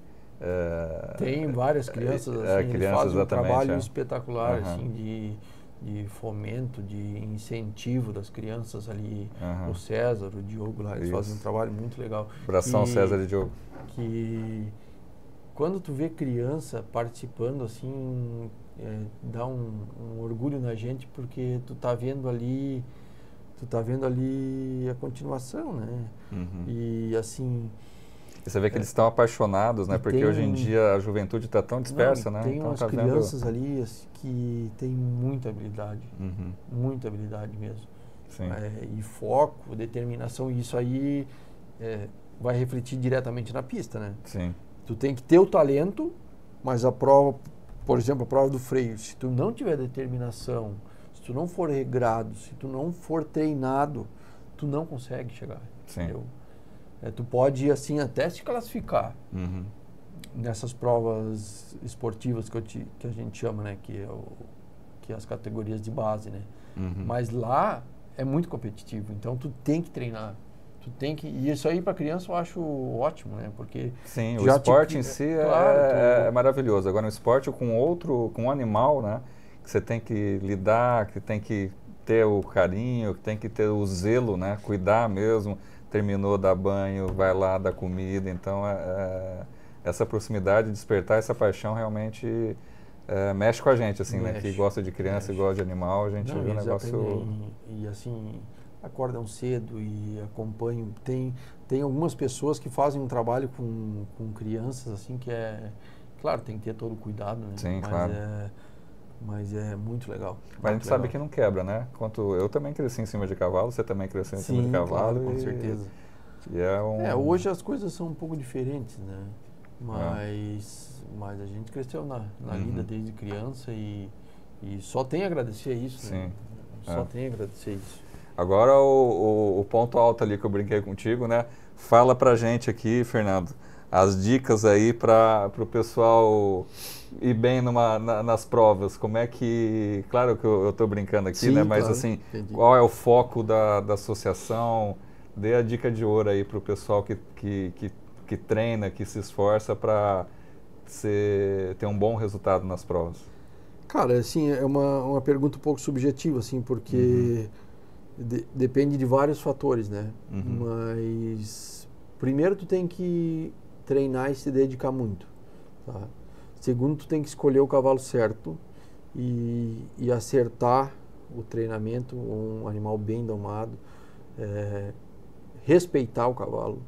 tem várias crianças, assim, eles fazem um trabalho espetacular, assim, de fomento, de incentivo das crianças ali. O César, o Diogo lá, eles fazem um trabalho muito legal. Abração, César e Diogo. Que quando tu vê criança participando, assim, dá um orgulho na gente, porque tu tá vendo ali a continuação, né? E assim... E você vê que eles estão apaixonados, né? Porque hoje em dia a juventude está tão dispersa, né? Tem então umas crianças ali que têm muita habilidade, muita habilidade mesmo. Sim. E foco, determinação, e isso aí vai refletir diretamente na pista, né? Sim. Tu tem que ter o talento, mas a prova, por exemplo, a prova do freio, se tu não tiver determinação, se tu não for regrado, se tu não for treinado, tu não consegue chegar. Sim. Entendeu? Tu pode, assim, até se classificar nessas provas esportivas que a gente chama, né? Que é as categorias de base, né? Mas lá é muito competitivo, então tu tem que treinar. Tu tem que, e isso aí para criança eu acho ótimo, né? Porque sim, o esporte em si claro, é maravilhoso. Agora, um esporte com um animal, né? Que você tem que lidar, que tem que ter o carinho, que tem que ter o zelo, né? Cuidar mesmo. Terminou, dar banho, vai lá, dar comida. Então, essa proximidade, despertar essa paixão realmente mexe com a gente, assim, né? Que gosta de criança e gosta de animal, a gente vê um negócio... E assim, acordam cedo e acompanham. Tem algumas pessoas que fazem um trabalho com crianças, assim, que claro, tem que ter todo o cuidado, né? Sim, claro. Mas é muito legal. Mas a gente sabe que não quebra, né? Eu também cresci em cima de cavalo, você também cresceu em cima de cavalo. Claro, com certeza. Hoje as coisas são um pouco diferentes, né? Mas a gente cresceu na vida desde criança e só tem a agradecer isso, né? Só tem a agradecer isso. Agora o ponto alto ali que eu brinquei contigo, né? Fala pra gente aqui, Fernando, as dicas aí para o pessoal ir bem nas provas. Como é que... Claro que eu estou brincando aqui, né? Mas claro, assim, entendi. Qual é o foco da associação? Dê a dica de ouro aí para o pessoal que treina, que se esforça para ter um bom resultado nas provas. Cara, assim, é uma pergunta um pouco subjetiva, assim, porque depende de vários fatores, né? Mas primeiro tu tem que treinar e se dedicar muito, tá? Segundo, tu tem que escolher o cavalo certo e acertar o treinamento, um animal bem domado, respeitar o cavalo.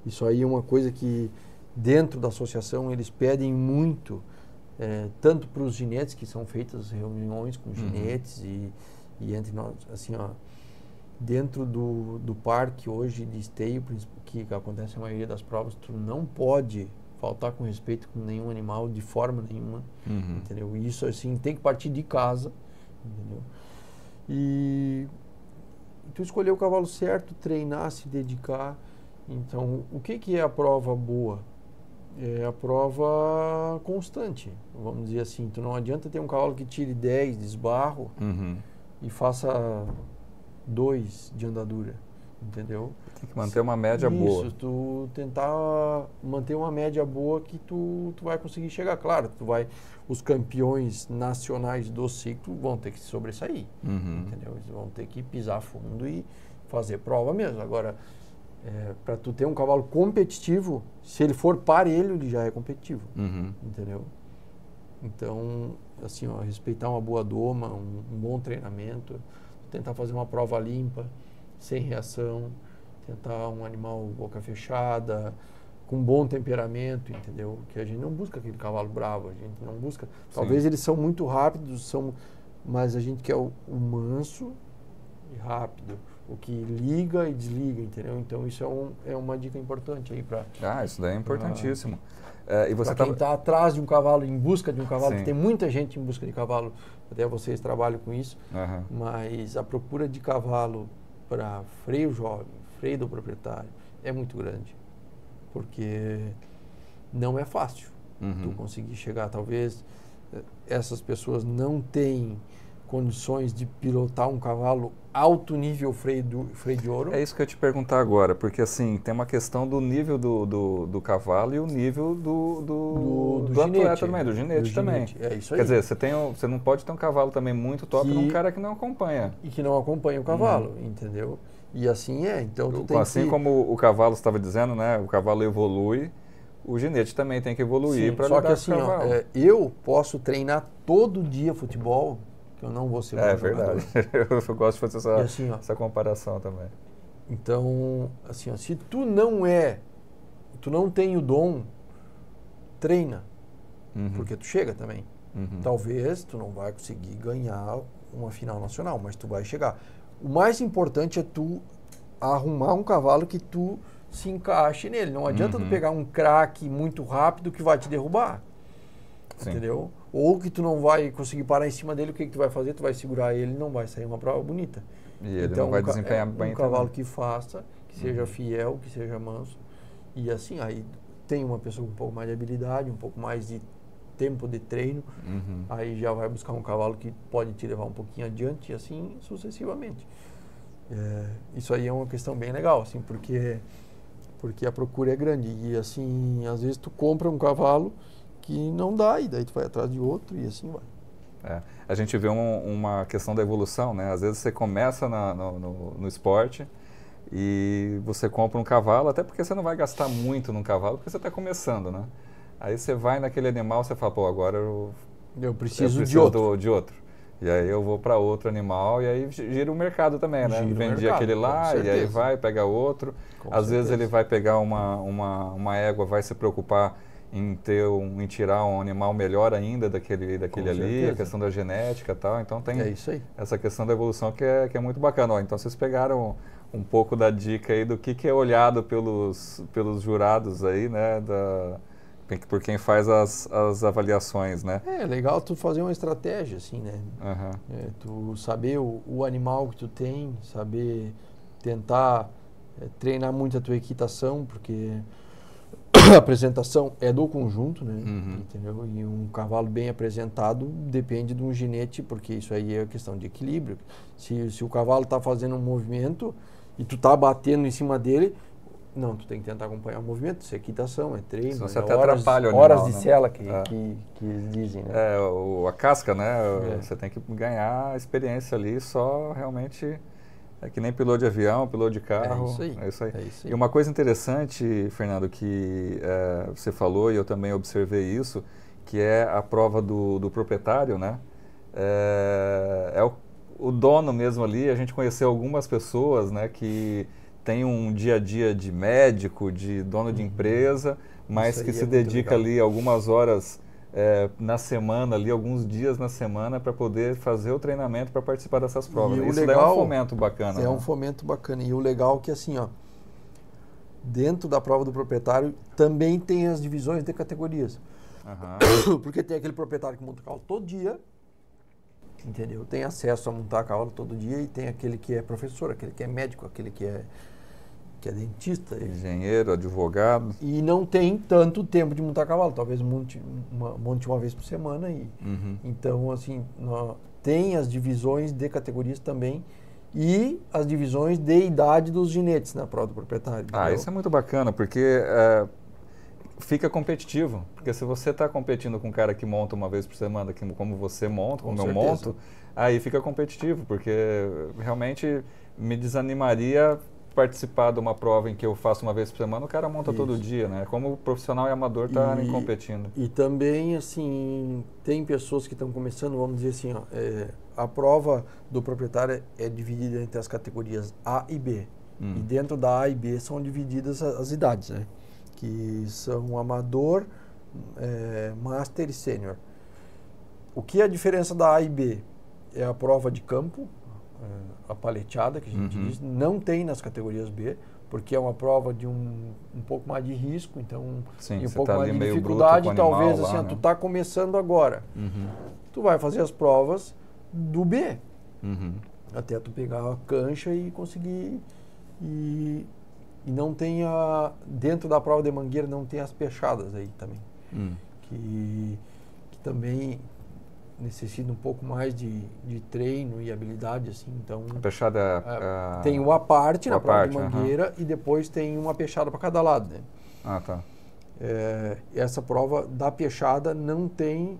Isso aí é uma coisa que dentro da associação eles pedem muito, tanto para os ginetes, que são feitas reuniões com ginetes e entre nós, assim, ó, dentro do parque hoje de esteio, que acontece a maioria das provas, tu não pode faltar com respeito com nenhum animal de forma nenhuma, entendeu? E isso, assim, tem que partir de casa, entendeu? E tu escolher o cavalo certo, treinar, se dedicar. Então, o que é a prova boa? É a prova constante, vamos dizer assim. Tu não adianta ter um cavalo que tire 10 de esbarro e faça 2 de andadura, entendeu? Tem que manter uma média boa. Isso, tu tentar manter uma média boa que tu vai conseguir chegar. Claro, os campeões nacionais do ciclo vão ter que se sobressair, entendeu? Eles vão ter que pisar fundo e fazer prova mesmo. Agora, para tu ter um cavalo competitivo, se ele for parelho, ele já é competitivo, entendeu? Então, assim, ó, respeitar uma boa doma, um bom treinamento, tentar fazer uma prova limpa, sem reação, tentar um animal boca fechada, com bom temperamento, entendeu? Que a gente não busca aquele cavalo bravo, a gente não busca. Talvez eles são muito rápidos, mas a gente quer o manso e rápido, o que liga e desliga, entendeu? Então isso é uma dica importante aí para... isso daí é importantíssimo. E você quem está atrás de um cavalo, em busca de um cavalo, que tem muita gente em busca de cavalo, até vocês trabalham com isso, mas a procura de cavalo para freio jovem, freio do proprietário, é muito grande, porque não é fácil tu conseguir chegar. Talvez essas pessoas não têm condições de pilotar um cavalo alto nível freio de ouro. É isso que eu ia te perguntar agora, porque assim, tem uma questão do nível do cavalo e o nível do atleta também, do ginete também. É isso aí. Quer dizer, você não pode ter um cavalo também muito top num cara que não acompanha. E que não acompanha o cavalo, entendeu? E assim então tu tem assim como o cavalo estava dizendo, né? O cavalo evolui, o ginete também tem que evoluir para lidar com o cavalo. Só que assim, eu posso treinar todo dia futebol, que eu não vou ser bom verdade. Eu gosto de fazer essa comparação também. Então, assim, se tu não tem o dom, treina, porque tu chega também. Talvez tu não vai conseguir ganhar uma final nacional, mas tu vai chegar. O mais importante é tu arrumar um cavalo que tu se encaixe nele. Não adianta tu pegar um craque muito rápido que vai te derrubar. Entendeu? Ou que tu não vai conseguir parar em cima dele, o que tu vai fazer? Tu vai segurar ele e não vai sair uma prova bonita. E ele não vai desempenhar bem. Um cavalo que faça, que seja fiel, que seja manso. E assim, aí tem uma pessoa com um pouco mais de habilidade, um pouco mais de tempo de treino, aí já vai buscar um cavalo que pode te levar um pouquinho adiante e assim sucessivamente. Isso aí é uma questão bem legal, assim, porque a procura é grande. E assim, às vezes tu compra um cavalo que não dá, e daí tu vai atrás de outro e assim vai. A gente vê uma questão da evolução, né? Às vezes você começa no esporte e você compra um cavalo, até porque você não vai gastar muito num cavalo, porque você está começando, né? Aí você vai naquele animal, você fala, pô, agora eu preciso de outro. de outro. E aí eu vou para outro animal, e aí gira o mercado também, né? Vendi aquele lá, e aí vai, pega outro. Às vezes ele vai pegar uma égua, vai se preocupar em tirar um animal melhor ainda daquele ali, a questão da genética e tal. Então tem essa questão da evolução que é muito bacana. Ó, então vocês pegaram um pouco da dica aí do que é olhado pelos jurados aí, né? Por quem faz as avaliações, né? É legal tu fazer uma estratégia, assim, né? Tu saber o animal que tu tem, saber tentar treinar muito a tua equitação, porque a apresentação é do conjunto, né? Entendeu? E um cavalo bem apresentado depende de um ginete, porque isso aí é questão de equilíbrio. Se o cavalo está fazendo um movimento e tu tá batendo em cima dele, não, tu tem que tentar acompanhar o movimento, isso é equitação, é treino, você até atrapalha o animal, horas de sela que dizem, né? A casca, né? Você tem que ganhar a experiência ali, só realmente é que nem piloto de avião, piloto de carro. É isso aí. E uma coisa interessante, Fernando, que você falou e eu também observei isso, que é a prova do proprietário, né? O dono mesmo ali, a gente conheceu algumas pessoas, né, que tem um dia a dia de médico, de dono de empresa, mas que se dedica ali algumas horas na semana, ali, alguns dias na semana para poder fazer o treinamento para participar dessas provas. Isso daí é um fomento bacana. É um fomento bacana. E o legal é que assim, ó, dentro da prova do proprietário também tem as divisões de categorias. Porque tem aquele proprietário que monta cavalo todo dia, entendeu? Tem acesso a montar cavalo todo dia, e tem aquele que é professor, aquele que é médico, aquele que é dentista. Engenheiro, advogado. E não tem tanto tempo de montar cavalo, talvez monte uma vez por semana. Então, assim, tem as divisões de categorias também e as divisões de idade dos ginetes na prova do proprietário. Entendeu? Isso é muito bacana, porque fica competitivo. Porque se você está competindo com um cara que monta uma vez por semana, como você monta, como eu monto, aí fica competitivo, porque realmente me desanimaria participar de uma prova em que eu faço uma vez por semana, o cara monta todo dia, né? Como profissional e amador tá competindo. E também, assim, tem pessoas que estão começando, vamos dizer assim, ó, a prova do proprietário é dividida entre as categorias A e B. E dentro da A e B são divididas as idades, né? Que são amador, master e sênior. O que é a diferença da A e B? É a prova de campo, a paleteada, que a gente diz, não tem nas categorias B, porque é uma prova de um pouco mais de risco, então sim, um pouco mais de dificuldade, talvez assim, tu está começando agora. Tu vai fazer as provas do B, até tu pegar a cancha e conseguir, e não tem dentro da prova de mangueira não tem as pechadas aí também, que também necessita um pouco mais de treino e habilidade, assim, então... A peixada... tem uma parte na prova de mangueira e depois tem uma peixada para cada lado, né? Tá. Essa prova da peixada não tem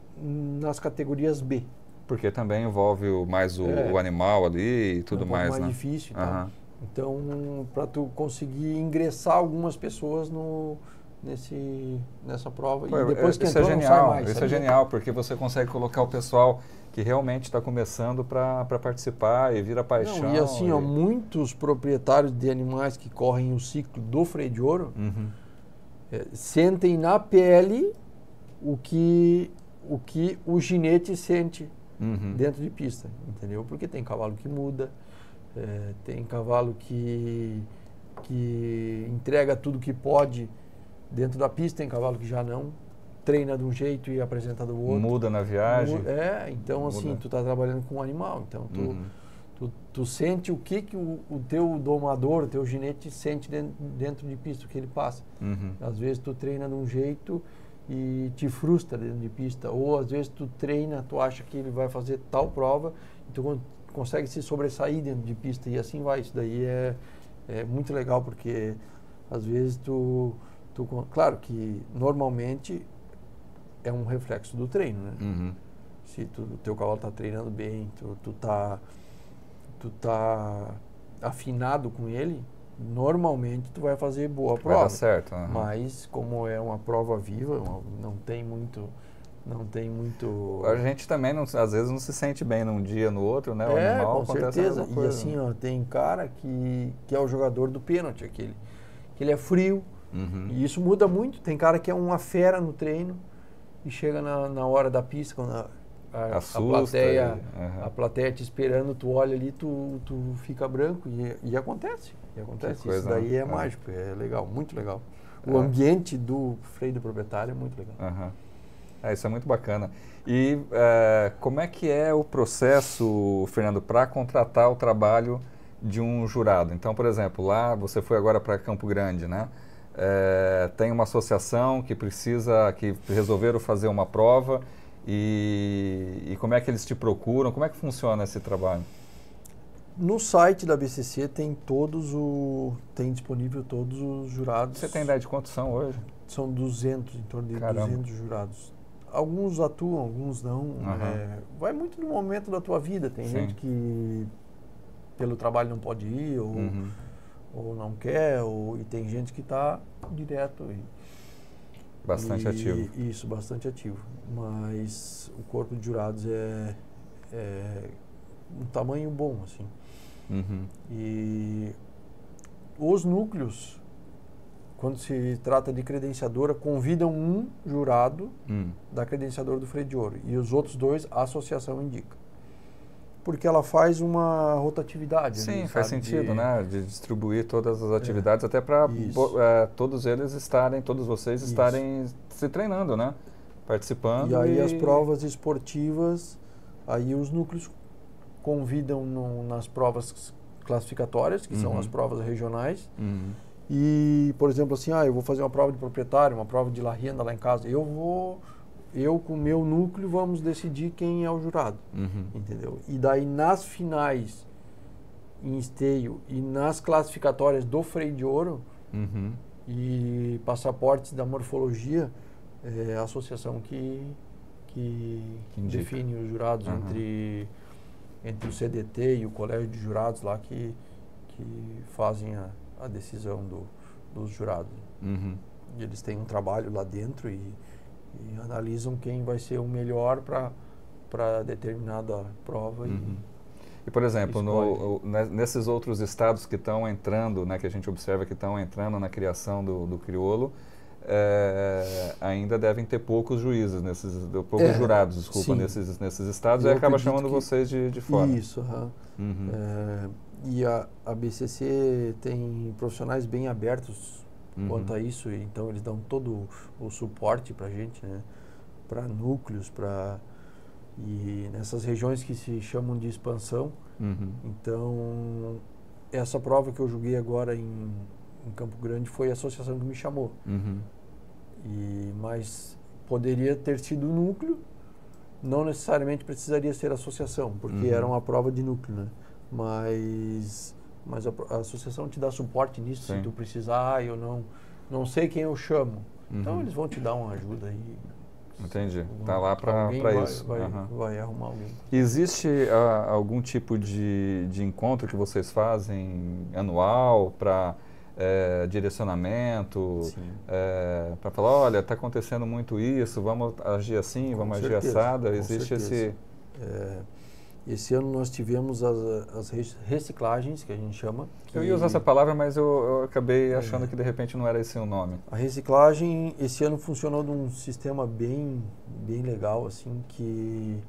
nas categorias B. Porque também envolve mais o animal ali e tudo mais, né? É mais difícil, tá? Então, para tu conseguir ingressar algumas pessoas nessa prova, e depois que entrou, não sai mais. Isso é genial, porque você consegue colocar o pessoal que realmente está começando para participar e vira paixão. Não, e assim, ó, muitos proprietários de animais que correm o ciclo do freio de ouro sentem na pele o que o ginete sente dentro de pista, entendeu? Porque tem cavalo que muda, tem cavalo que entrega tudo que pode dentro da pista, tem cavalo que já não, treina de um jeito e apresenta do outro. Muda na viagem. Então assim, tu está trabalhando com um animal, então tu sente o que o teu domador, o teu ginete sente dentro de pista, o que ele passa. Às vezes tu treina de um jeito e te frustra dentro de pista, ou às vezes tu treina, tu acha que ele vai fazer tal prova, e tu consegue se sobressair dentro de pista e assim vai. Isso daí é muito legal, porque às vezes claro que normalmente é um reflexo do treino, né? Uhum. Se o teu cavalo está treinando bem, tu tá afinado com ele, normalmente tu vai fazer boa prova. Vai dar certo. Uhum. Mas como é uma prova viva, não tem muito. A gente também às vezes não se sente bem num dia, no outro, né? O animal com acontece certeza. a mesma coisa. E assim, ó, tem cara que é o jogador do pênalti, aquele que ele é frio. Uhum. E isso muda muito. Tem cara que é uma fera no treino e chega na hora da pista, quando a plateia te esperando, tu olha ali, tu fica branco e acontece. Coisa, isso daí é mágico, é legal, muito legal. O ambiente do freio do proprietário é muito legal. Uhum. Isso é muito bacana. E como é que é o processo, Fernando, para contratar o trabalho de um jurado? Então, por exemplo, lá você foi agora para Campo Grande, né? Tem uma associação que resolveram fazer uma prova e como é que eles te procuram? Como é que funciona esse trabalho? No site da BCC tem disponível todos os jurados. Você tem ideia de quantos são hoje? São 200, em torno de Caramba. 200 jurados. Alguns atuam, alguns não. Uhum. Vai muito no momento da tua vida. Tem gente que pelo trabalho não pode ir ou não quer, e tem gente que está direto. Bastante ativo. Isso, bastante ativo. Mas o corpo de jurados é um tamanho bom, assim. Uhum. E os núcleos, quando se trata de credenciadora, convidam um jurado da credenciadora do freio de ouro e os outros dois a associação indica. Porque ela faz uma rotatividade. Sim, ali, faz sentido, né? De distribuir todas as atividades, até para todos vocês estarem se treinando, né? Participando. E aí as provas esportivas, aí os núcleos convidam nas provas classificatórias, que são as provas regionais. E, por exemplo, assim, eu vou fazer uma prova de proprietário, uma prova de larrienda lá em casa. Eu com o meu núcleo vamos decidir quem é o jurado, entendeu? E daí nas finais em esteio e nas classificatórias do freio de ouro e passaportes da morfologia, é a associação que define os jurados entre o CDT e o colégio de jurados lá que fazem a decisão dos jurados. E eles têm um trabalho lá dentro e analisam quem vai ser o melhor para determinada prova. E, por exemplo, nesses outros estados que estão entrando, né, que a gente observa que estão entrando na criação do crioulo, ainda devem ter poucos juízes, poucos jurados, desculpa, nesses estados, e acaba chamando vocês de fora. Isso, e a BCC tem profissionais bem abertos quanto a isso, então eles dão todo o suporte para a gente, né? Para núcleos, e nessas regiões que se chamam de expansão. Então, essa prova que eu joguei agora em Campo Grande foi a associação que me chamou. Mas poderia ter sido núcleo, não necessariamente precisaria ser associação, porque era uma prova de núcleo, né? Mas a associação te dá suporte nisso. Se tu precisar, eu não sei quem eu chamo. Então eles vão te dar uma ajuda aí. Entendi. Tá lá para isso. Vai arrumar alguém. Existe algum tipo de encontro que vocês fazem anual para direcionamento, para falar, olha, está acontecendo muito isso, vamos agir assim, vamos agir assado? Existe esse... Esse ano nós tivemos as reciclagens, que a gente chama. Eu ia usar essa palavra, mas eu acabei achando que de repente não era esse o nome. A reciclagem, esse ano funcionou de um sistema bem legal, assim, que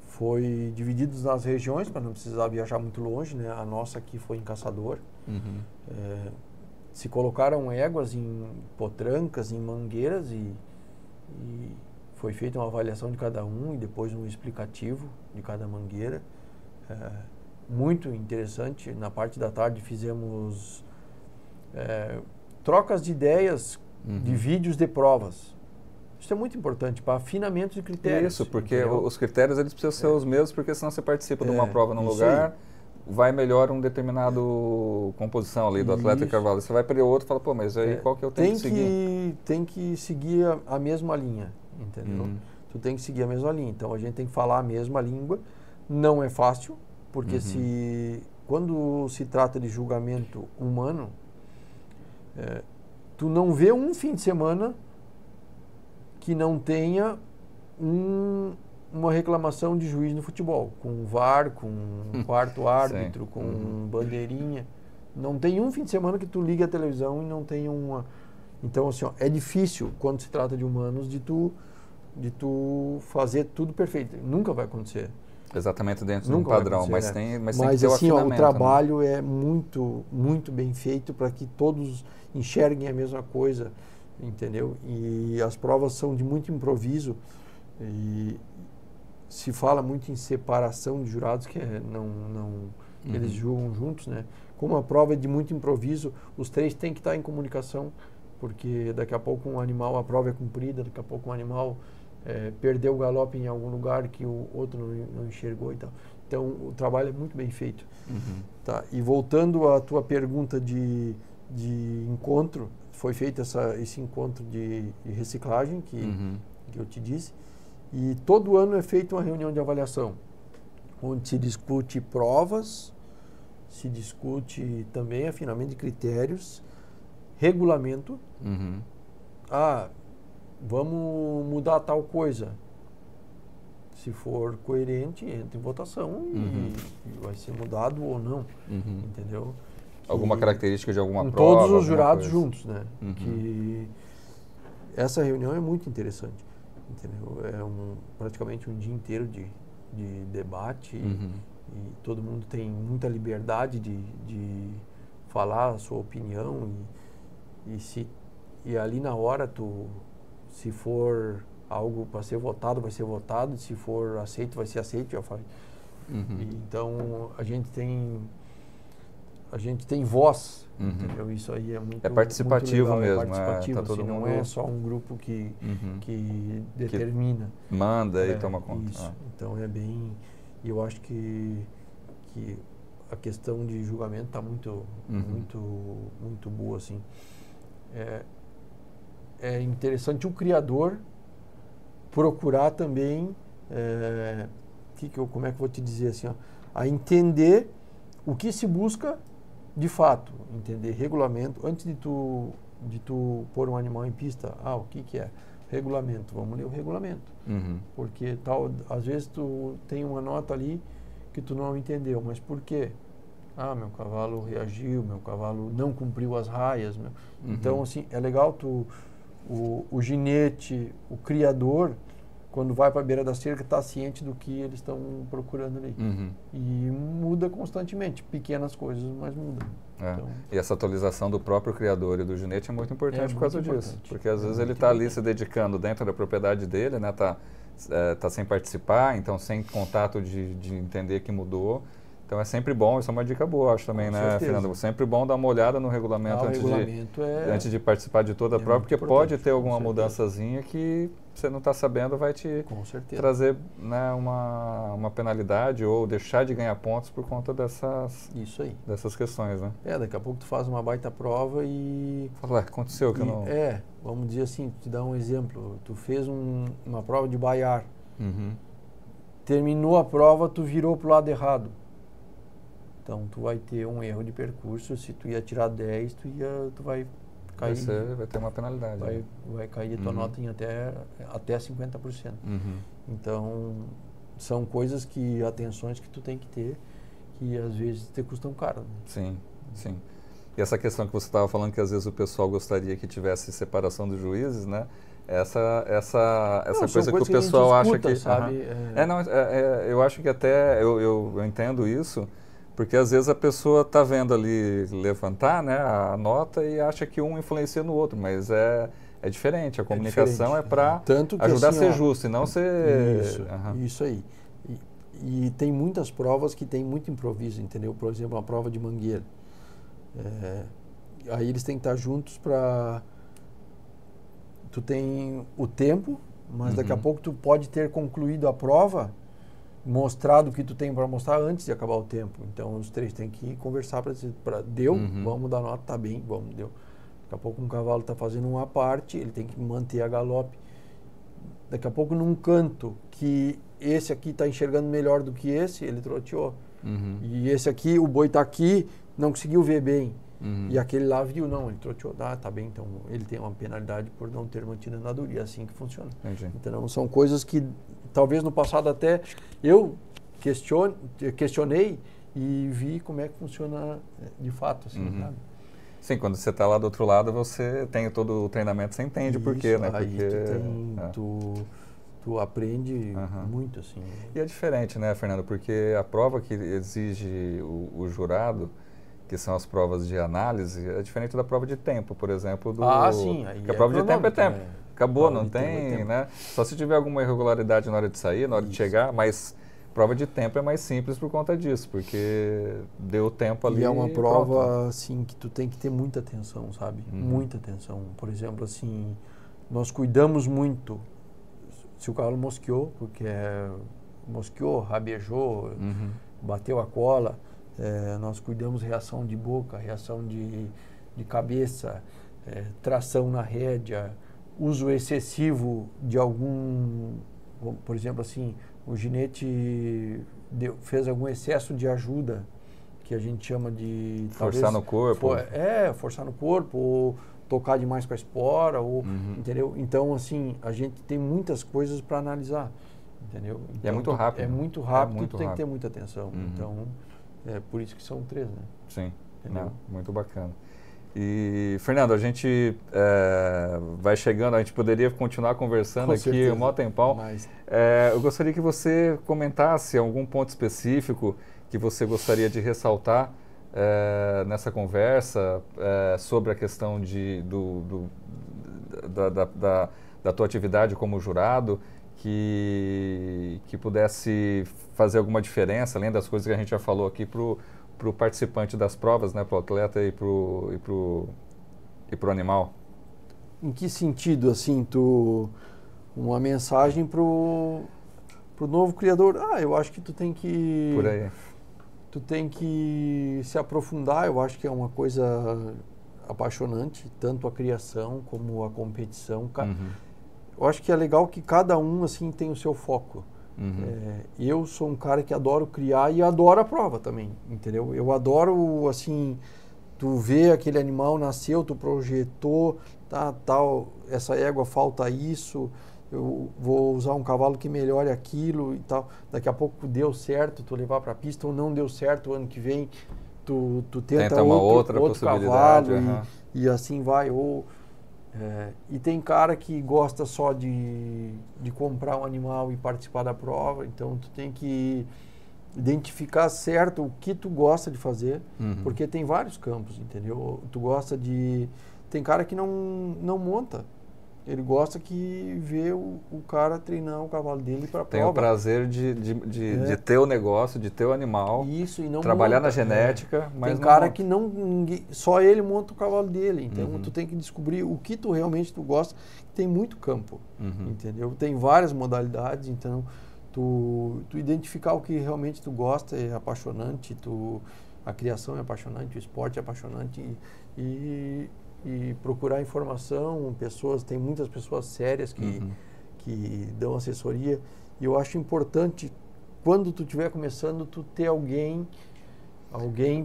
foi dividido nas regiões, para não precisar viajar muito longe, né? A nossa aqui foi em Caçador. Se colocaram éguas em potrancas, em mangueiras e foi feita uma avaliação de cada um e depois um explicativo de cada mangueira. Muito interessante. Na parte da tarde fizemos trocas de ideias de vídeos de provas. Isso é muito importante para afinamento de critérios. Isso, porque os critérios eles precisam ser os mesmos, porque senão você participa de uma prova num isso lugar, aí. vai melhor um determinado composição ali do atleta de cavalo. Você vai para o outro e fala, pô, mas aí qual que eu tenho que seguir? Tem que seguir a mesma linha, entendeu? Tu tem que seguir a mesma linha. Então a gente tem que falar a mesma língua. Não é fácil, porque quando se trata de julgamento humano, tu não vê um fim de semana que não tenha uma reclamação de juiz no futebol, com VAR, com quarto árbitro, com bandeirinha. Não tem um fim de semana que tu liga a televisão e não tenha uma... Então, assim, ó, é difícil, quando se trata de humanos, de tu fazer tudo perfeito. Nunca vai acontecer. Exatamente dentro de um padrão, mas tem que ter o assim, ó, afinamento. O trabalho é muito, muito bem feito para que todos enxerguem a mesma coisa, entendeu? E as provas são de muito improviso e se fala muito em separação de jurados, que eles julgam juntos, né? Como a prova é de muito improviso, os três têm que estar em comunicação, porque daqui a pouco a prova é cumprida, daqui a pouco um animal perdeu o galope em algum lugar que o outro não enxergou e tal. Então, o trabalho é muito bem feito. Tá? E voltando à tua pergunta de encontro, foi feito esse encontro de reciclagem que eu te disse, e todo ano é feita uma reunião de avaliação, onde se discute provas, se discute também afinamento de critérios, regulamento. Vamos mudar tal coisa. Se for coerente, entra em votação e vai ser mudado ou não, entendeu? Alguma característica de alguma com prova? Todos os jurados juntos, né? Que essa reunião é muito interessante, entendeu? É praticamente um dia inteiro de debate e todo mundo tem muita liberdade de falar a sua opinião e ali na hora se for algo para ser votado, vai ser votado, se for aceito, vai ser aceito, já falei. Então, a gente tem voz, entendeu? Isso aí é muito participativo muito legal, mesmo. É participativo, tá todo não mundo... é só um grupo que determina. Que manda e toma conta. Isso. Então, é bem... Eu acho que a questão de julgamento está muito boa, assim. É interessante o criador procurar também, como é que eu vou te dizer assim, ó, a entender o que se busca de fato, entender regulamento, antes de tu pôr um animal em pista, o que é? Regulamento, vamos ler o regulamento, porque às vezes tu tem uma nota ali que tu não entendeu, mas por quê? Meu cavalo reagiu, meu cavalo não cumpriu as raias, então assim, é legal o ginete, o criador, quando vai para a beira da cerca, está ciente do que eles estão procurando ali. E muda constantemente, pequenas coisas, mas muda. Então, e essa atualização do próprio criador e do ginete é muito importante por causa disso. Porque às vezes ele está ali se dedicando dentro da propriedade dele, né? Tá sem participar, então sem contato de entender que mudou. Então é sempre bom, isso é uma dica boa, acho também, né, Fernando? Sempre bom dar uma olhada no regulamento, antes de participar de toda a prova, porque pode ter alguma mudançazinha que você não está sabendo, vai te trazer, né, uma penalidade ou deixar de ganhar pontos por conta dessas questões, né? Daqui a pouco tu faz uma baita prova e... Fala, aconteceu que eu não... Vamos dizer assim, te dar um exemplo, tu fez uma prova de baiar, terminou a prova, tu virou pro lado errado. Então, tu vai ter um erro de percurso. Se tu ia tirar 10, tu vai cair... Vai ter uma penalidade. Vai cair a tua nota em até 50%. Então, são coisas atenções que tu tem que ter, que às vezes te custam caro. Né? Sim. E essa questão que você estava falando, que às vezes o pessoal gostaria que tivesse separação dos juízes, né? Essa coisa que o pessoal acha que... Sabe? Eu acho que até eu entendo isso, porque às vezes a pessoa está vendo ali levantar, né, a nota e acha que um influencia no outro, mas é diferente. A comunicação é para ajudar a ser justo e não ser... Isso aí. E tem muitas provas que tem muito improviso, entendeu? Por exemplo, uma prova de mangueira. Aí eles têm que estar juntos para tu tem o tempo, mas daqui a pouco tu pode ter concluído a prova, mostrado o que tu tem para mostrar antes de acabar o tempo. Então os três têm que conversar para dizer, deu, vamos dar nota, tá bem, vamos, deu. Daqui a pouco um cavalo está fazendo uma parte, ele tem que manter a galope. Daqui a pouco num canto que esse aqui está enxergando melhor do que esse, ele troteou. E esse aqui, o boi está aqui, não conseguiu ver bem. E aquele lá viu, não, ele troteou, tá bem, então ele tem uma penalidade por não ter mantido a andadura, e é assim que funciona. Então são coisas que talvez no passado até eu questionei e vi como é que funciona de fato, assim, sabe? Sim, quando você está lá do outro lado, você tem todo o treinamento, você entende por quê, né? Aí Porque tu aprende muito, assim. E é diferente, né, Fernando? Porque a prova que exige o jurado, que são as provas de análise, é diferente da prova de tempo, por exemplo. Sim. Aí porque a prova de tempo é tempo. Acabou, não tem, né? Só se tiver alguma irregularidade na hora de sair, na hora de chegar, mas prova de tempo é mais simples por conta disso, porque deu tempo ali. E é uma prova, pronto. assim, que tu tem que ter muita atenção, sabe? Muita atenção. Por exemplo, assim, nós cuidamos muito se o cavalo mosqueou, porque mosqueou, rabejou, bateu a cola, nós cuidamos reação de boca, reação de cabeça, tração na rédea, uso excessivo de algum, por exemplo, assim, o ginete fez algum excesso de ajuda, que a gente chama de... Forçar no corpo. Forçar no corpo, ou tocar demais com a espora, ou, entendeu? Então, assim, a gente tem muitas coisas para analisar, entendeu? Então, e é muito rápido. É muito rápido, tu tem que ter muita atenção. Então, é por isso que são 3, né? Sim, não, muito bacana. E, Fernando, a gente vai chegando, a gente poderia continuar conversando Com aqui certeza, um maior tempão. mas... eu gostaria que você comentasse algum ponto específico que você gostaria de ressaltar nessa conversa sobre a questão da tua atividade como jurado, que pudesse fazer alguma diferença, além das coisas que a gente já falou aqui, para o participante das provas, né, para o atleta e para o animal. Em que sentido, assim, uma mensagem para o novo criador? Eu acho que tu tem que... Por aí. Tu tem que se aprofundar, eu acho que é uma coisa apaixonante, tanto a criação como a competição. Eu acho que é legal que cada um, assim, tem o seu foco. Eu sou um cara que adoro criar e adoro a prova também, entendeu? Eu adoro, assim, tu vê aquele animal nasceu, tu projetou, tal, essa égua falta isso, eu vou usar um cavalo que melhore aquilo e tal. Daqui a pouco deu certo, tu levar para a pista, ou não deu certo, o ano que vem tu tenta outro cavalo e assim vai. E tem cara que gosta só de comprar um animal e participar da prova, então tu tem que identificar certo o que tu gosta de fazer, porque tem vários campos, entendeu? Tu gosta de... Tem cara que não monta, ele gosta que vê o cara treinar o cavalo dele para a prova. Tem o prazer de ter o negócio, de ter o animal, isso, e não trabalhar monta, na genética, mas tem cara monta. Que só ele monta o cavalo dele, então tu tem que descobrir o que tu realmente gosta. Tem muito campo, entendeu? Tem várias modalidades, então tu identificar o que realmente tu gosta é apaixonante, a criação é apaixonante, o esporte é apaixonante e procurar informação, tem muitas pessoas sérias que dão assessoria, e eu acho importante, quando tu estiver começando, tu ter alguém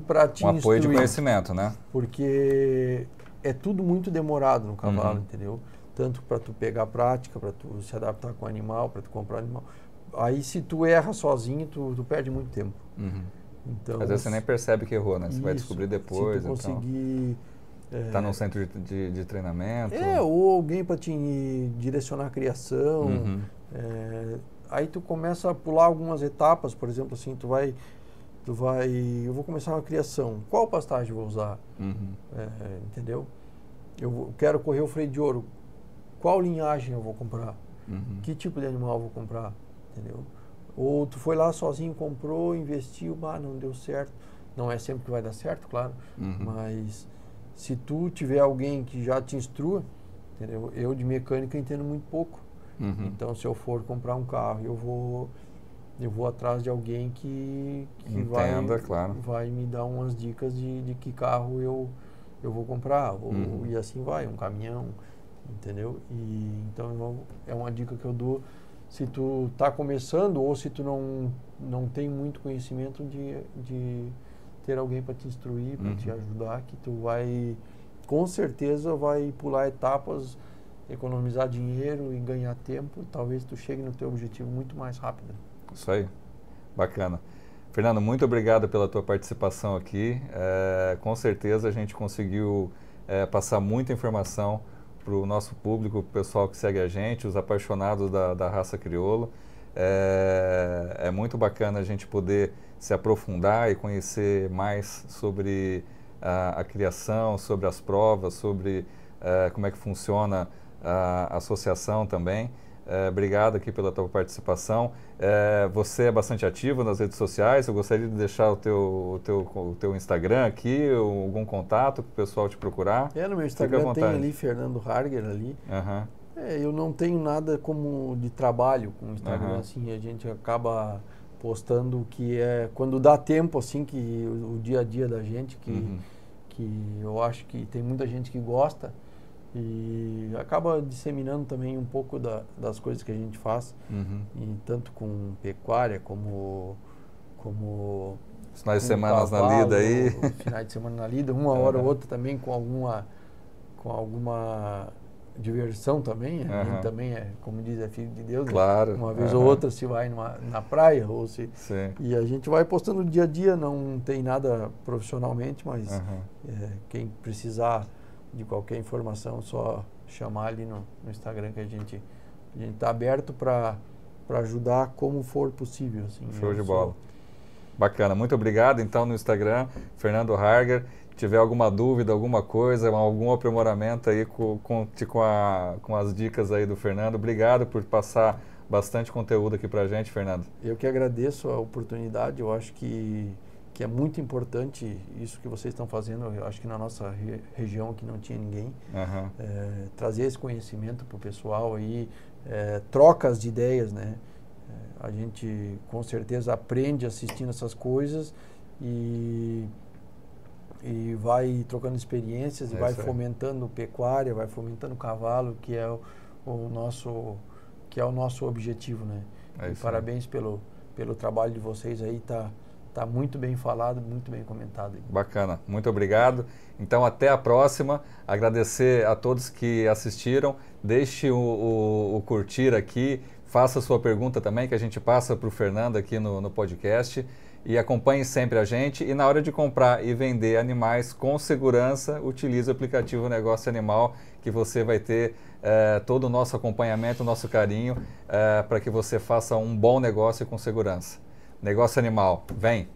para te instruir. Apoio de conhecimento, né? Porque é tudo muito demorado no cavalo, entendeu? Tanto para tu pegar a prática, para tu se adaptar com o animal, para tu comprar animal. Aí se tu erra sozinho, tu perde muito tempo. Então, às vezes você nem percebe que errou, né? Você vai descobrir depois. Se tu conseguir... Está num centro de treinamento. Ou alguém para te direcionar a criação. Aí tu começa a pular algumas etapas, por exemplo, assim, eu vou começar uma criação. Qual pastagem eu vou usar? Entendeu? Eu quero correr o freio de ouro. Qual linhagem eu vou comprar? Que tipo de animal eu vou comprar? Entendeu? Ou tu foi lá sozinho, comprou, investiu, não deu certo. Não é sempre que vai dar certo, claro, mas... Se tu tiver alguém que já te instrua, entendeu? Eu de mecânica entendo muito pouco. Uhum. Então, se eu for comprar um carro, eu vou atrás de alguém que Entenda, claro. vai me dar umas dicas de que carro eu vou comprar, e assim vai, um caminhão, entendeu? E então é uma dica que eu dou se tu está começando ou se tu não tem muito conhecimento de ter alguém para te instruir, para te ajudar, que tu vai, com certeza, vai pular etapas, economizar dinheiro e ganhar tempo, e talvez tu chegue no teu objetivo muito mais rápido. Isso aí, bacana. Fernando, muito obrigado pela tua participação aqui. Com certeza a gente conseguiu passar muita informação para o nosso público, para o pessoal que segue a gente, os apaixonados da raça crioulo. É muito bacana a gente poder se aprofundar e conhecer mais sobre a criação, sobre as provas, sobre como é que funciona a associação também. Obrigado aqui pela tua participação. Você é bastante ativo nas redes sociais. Eu gostaria de deixar o teu Instagram aqui, algum contato para o pessoal te procurar. No meu Instagram tem ali Fernando Harger ali. Eu não tenho nada como de trabalho com o Instagram, assim, a gente acaba postando que quando dá tempo, assim, que o dia a dia da gente, que eu acho que tem muita gente que gosta. E acaba disseminando também um pouco das coisas que a gente faz, e tanto com pecuária como finais de semana na lida aí. Finais de semana na lida, uma hora ou outra também com alguma diversão também. A gente também como diz, é filho de Deus. Claro. Né? Uma vez ou outra se vai na praia, e a gente vai postando dia a dia, não tem nada profissionalmente, mas quem precisar de qualquer informação, só chamar ali no Instagram, que a gente está aberto para ajudar como for possível. Assim. Show de bola. Bacana, muito obrigado. Então, no Instagram, Fernando Harger, se tiver alguma dúvida, alguma coisa, algum aprimoramento aí com as dicas aí do Fernando, obrigado por passar bastante conteúdo aqui para a gente, Fernando. Eu que agradeço a oportunidade, eu acho que é muito importante isso que vocês estão fazendo. Eu acho que na nossa região aqui não tinha ninguém. Trazer esse conhecimento para o pessoal aí, trocas de ideias, né? A gente com certeza aprende assistindo essas coisas e vai trocando experiências e vai fomentando pecuária, vai fomentando cavalo, que é o nosso objetivo, né? E parabéns pelo trabalho de vocês aí, tá muito bem falado, muito bem comentado. Bacana, muito obrigado. Então, até a próxima. Agradecer a todos que assistiram. Deixe o curtir aqui. Faça a sua pergunta também, que a gente passa para o Fernando aqui no podcast. E acompanhe sempre a gente. E na hora de comprar e vender animais com segurança, utilize o aplicativo Negócio Animal, que você vai ter todo o nosso acompanhamento, o nosso carinho, para que você faça um bom negócio com segurança. Negócio Animal, vem!